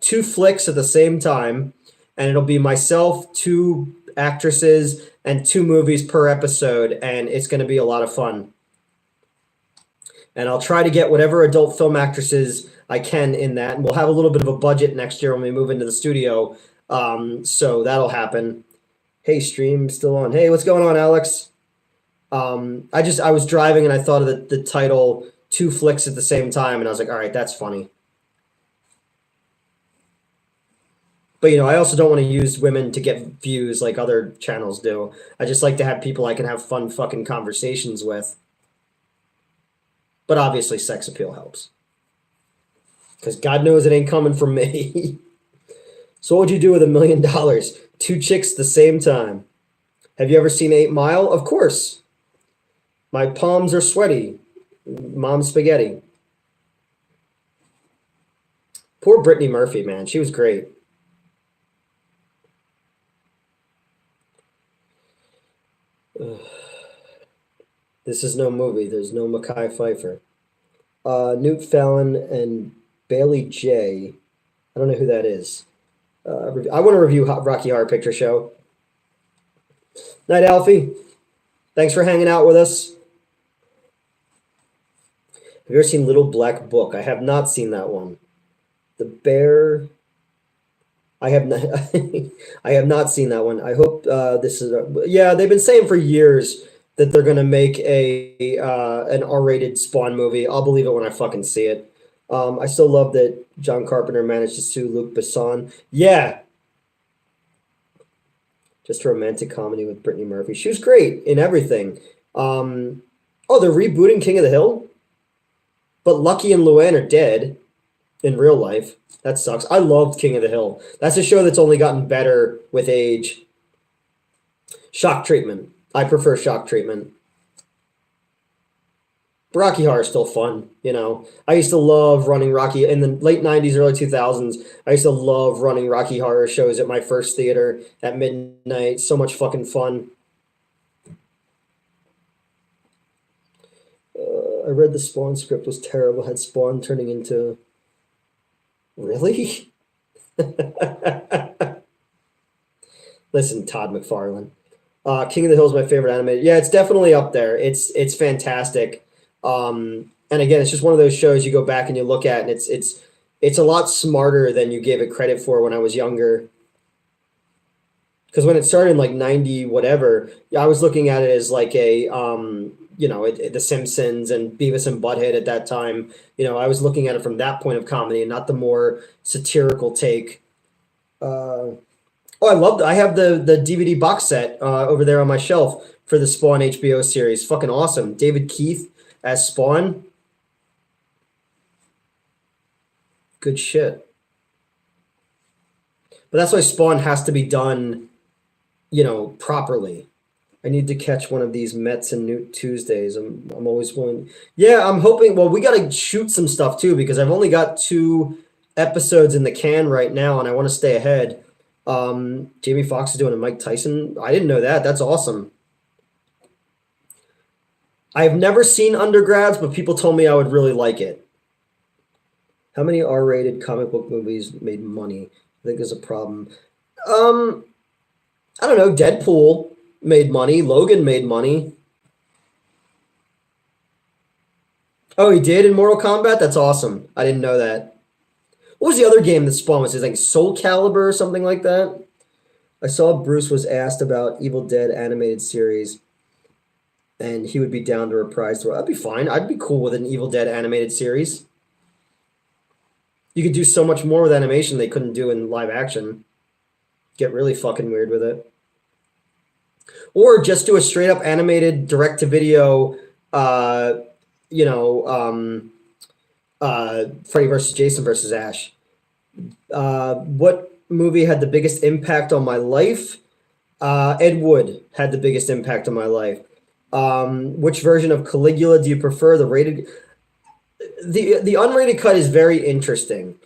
Two Flicks at the Same Time, and it'll be myself, two actresses, and two movies per episode, and it's going to be a lot of fun. And I'll try to get whatever adult film actresses I can in that, and we'll have a little bit of a budget next year when we move into the studio, so that'll happen. Hey, stream still on. Hey, what's going on, Alex? I was driving and I thought of the title Two Flicks at the Same Time, and I was like, all right, that's funny. But, you know, I also don't want to use women to get views like other channels do. I just like to have people I can have fun fucking conversations with. But obviously sex appeal helps. Because God knows it ain't coming from me. So what would you do with $1 million? Two chicks at the same time. Have you ever seen 8 Mile? Of course. My palms are sweaty. Mom's spaghetti. Poor Brittany Murphy, man. She was great. Ugh. This is no movie. There's no Mekhi Phifer. Newt Fallon and Bailey J. I don't know who that is. I want to review Rocky Horror Picture Show. Night, Alfie. Thanks for hanging out with us. Have you ever seen Little Black Book? I have not seen that one. The Bear. I have not. I have not seen that one. I hope this is. Yeah, they've been saying for years that they're gonna make an R-rated Spawn movie. I'll believe it when I fucking see it. I still love that John Carpenter managed to sue Luc Besson. Yeah. Just a romantic comedy with Brittany Murphy. She was great in everything. Oh, they're rebooting King of the Hill? But Lucky and Luann are dead in real life. That sucks. I loved King of the Hill. That's a show that's only gotten better with age. Shock Treatment. I prefer Shock Treatment. Rocky Horror is still fun, you know. I used to love running Rocky in the late 90s, early 2000s. I used to love running Rocky Horror shows at my first theater at midnight. So much fucking fun. I read the Spawn script was terrible. Had Spawn turning into... Really? Listen, Todd McFarlane. King of the Hill is my favorite animated. Yeah, it's definitely up there. It's fantastic. And again, it's just one of those shows you go back and you look at, and it's a lot smarter than you gave it credit for when I was younger. Because when it started in like 90 whatever, I was looking at it as like a The Simpsons and Beavis and Butthead at that time. You know, I was looking at it from that point of comedy and not the more satirical take. I have the DVD box set over there on my shelf for the Spawn HBO series. Fucking awesome. David Keith as Spawn. Good shit. But that's why Spawn has to be done, you know, properly. I need to catch one of these Mets and Newt Tuesdays. I'm always willing. Yeah, I'm hoping. Well, we got to shoot some stuff too because I've only got 2 episodes in the can right now, and I want to stay ahead. Jamie Foxx is doing a Mike Tyson. I didn't know that. That's awesome. I've never seen Undergrads, but people told me I would really like it. How many R-rated comic book movies made money? I think there's a problem. I don't know. Deadpool made money. Logan made money. Oh, he did in Mortal Kombat? That's awesome. I didn't know that. What was the other game that Spawn was? Like Soul Calibur or something like that? I saw Bruce was asked about Evil Dead animated series, and he would be down to reprise the role. That'd be fine. I'd be cool with an Evil Dead animated series. You could do so much more with animation they couldn't do in live action. Get really fucking weird with it. Or just do a straight up animated direct to video, Freddy versus Jason versus Ash. What movie had the biggest impact on my life? Ed Wood had the biggest impact on my life. Which version of Caligula do you prefer? The rated, the unrated cut is very interesting.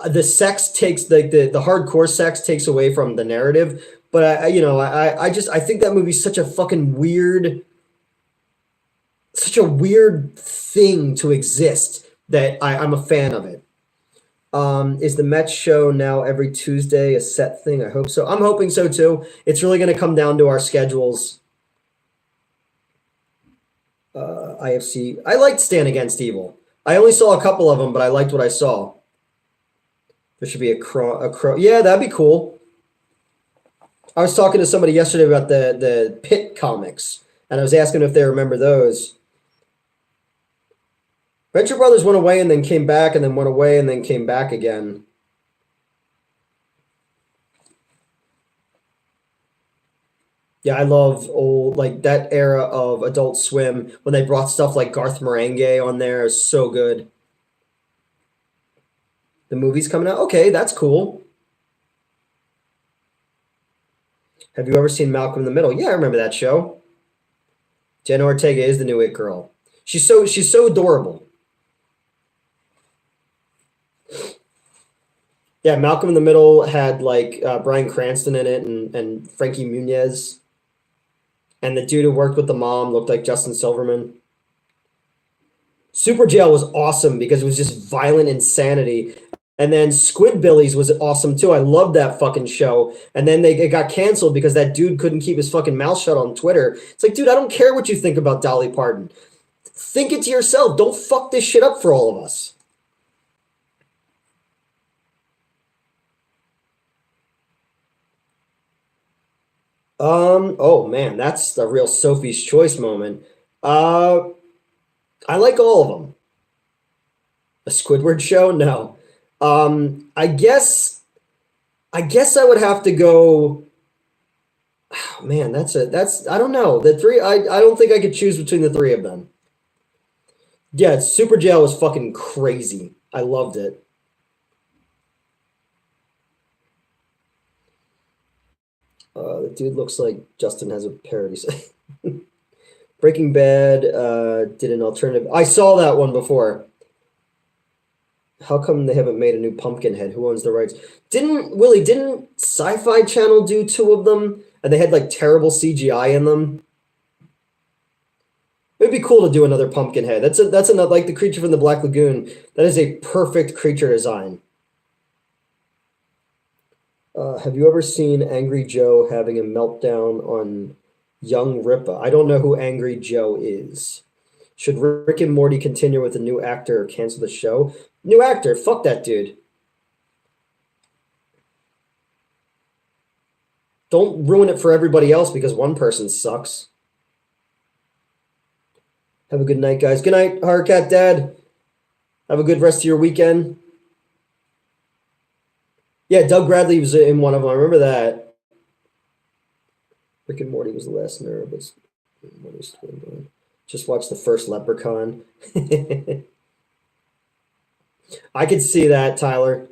The sex takes the hardcore sex takes away from the narrative, but I think that movie's such a fucking weird thing to exist that I'm a fan of it. Is the Met show now every Tuesday a set thing? I hope so. I'm hoping so too. It's really going to come down to our schedules. IFC. I liked Stand Against Evil. I only saw a couple of them, but I liked what I saw. There should be a crow. Yeah, that'd be cool. I was talking to somebody yesterday about the Pit comics, and I was asking if they remember those. Venture Brothers went away and then came back and then went away and then came back again. Yeah, I love old, like that era of Adult Swim when they brought stuff like Garth Marenghi on there. Is so good. The movie's coming out. Okay, that's cool. Have you ever seen Malcolm in the Middle? Yeah, I remember that show. Jenna Ortega is the new It Girl. She's so adorable. Yeah, Malcolm in the Middle had like Bryan Cranston in it and Frankie Muniz. And the dude who worked with the mom looked like Justin Silverman. Super Jail was awesome because it was just violent insanity. And then Squidbillies was awesome too. I loved that fucking show. And then it got canceled because that dude couldn't keep his fucking mouth shut on Twitter. It's like, dude, I don't care what you think about Dolly Parton. Think it to yourself. Don't fuck this shit up for all of us. Oh man, that's the real Sophie's Choice moment. Uh, I like all of them. A Squidward show? No. I guess I would have to go. Oh, man, I don't know. The three, I don't think I could choose between the three of them. Yeah, Super Jail was fucking crazy. I loved it. The dude looks like Justin has a parody. Breaking Bad did an alternative. I saw that one before. How come they haven't made a new Pumpkinhead? Who owns the rights? Didn't Sci-Fi Channel do two of them? And they had like terrible CGI in them. It'd be cool to do another Pumpkinhead. That's another like the creature from the Black Lagoon. That is a perfect creature design. Have you ever seen Angry Joe having a meltdown on Young Ripa? I don't know who Angry Joe is. Should Rick and Morty continue with a new actor or cancel the show? New actor, fuck that dude. Don't ruin it for everybody else because one person sucks. Have a good night, guys. Good night, Hardcat Dad. Have a good rest of your weekend. Yeah, Doug Bradley was in one of them. I remember that. Rick and Morty was the last nerve. Just watch the first Leprechaun. I could see that, Tyler.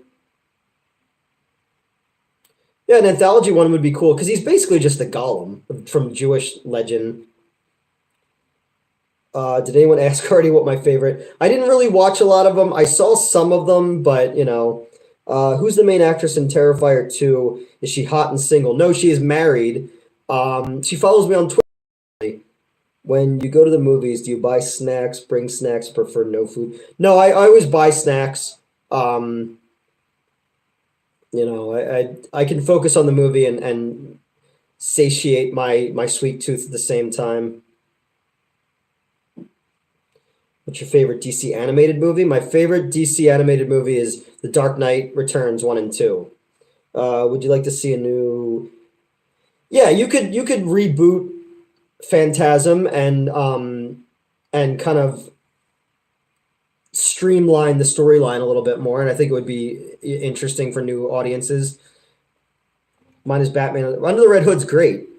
Yeah, an anthology one would be cool because he's basically just the Gollum from Jewish legend. Did anyone ask already what my favorite? I didn't really watch a lot of them. I saw some of them, but who's the main actress in Terrifier 2? Is she hot and single? No, she is married. She follows me on Twitter. When you go to the movies, do you buy snacks, bring snacks, prefer no food? No, I always buy snacks. I can focus on the movie and satiate my sweet tooth at the same time. What's your favorite DC animated movie? My favorite DC animated movie is The Dark Knight Returns 1 and 2. Would you like to see a new? Yeah, you could reboot Phantasm and kind of streamline the storyline a little bit more, and I think it would be interesting for new audiences. Mine is Batman. Under the Red Hood's great.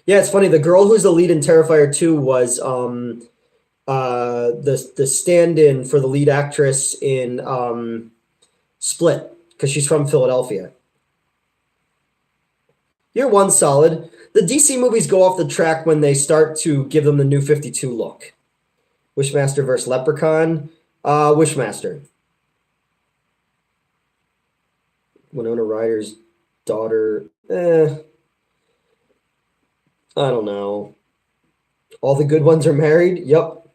Yeah, it's funny. The girl who's the lead in Terrifier 2 was the stand-in for the lead actress in Split, because she's from Philadelphia. Year one, solid. The DC movies go off the track when they start to give them the New 52 look. Wishmaster versus Leprechaun. Wishmaster. Winona Ryder's daughter. I don't know. All the good ones are married? Yep.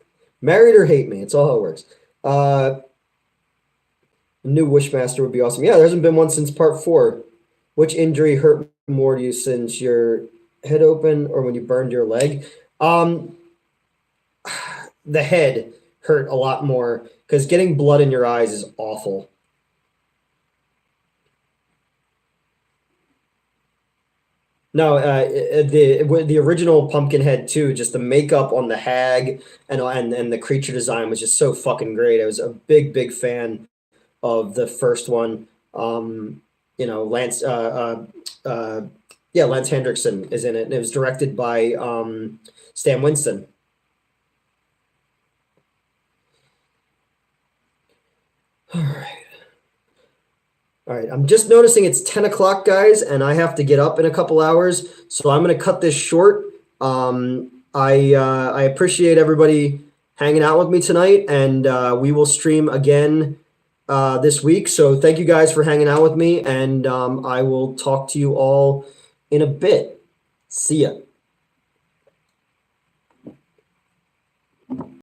Married or hate me. It's all how it works. New Wishmaster would be awesome. Yeah, there hasn't been one since part 4. Which injury hurt more to you, since your head open or when you burned your leg? The head hurt a lot more, because getting blood in your eyes is awful. No, the original Pumpkinhead too. Just the makeup on the hag and the creature design was just so fucking great. I was a big fan of the first one. Lance Lance Hendrickson is in it, and it was directed by Stan Winston. All right, I'm just noticing it's 10 o'clock, guys, and I have to get up in a couple hours, so I'm going to cut this short. I appreciate everybody hanging out with me tonight, and we will stream again this week. So thank you guys for hanging out with me, and I will talk to you all in a bit. See ya.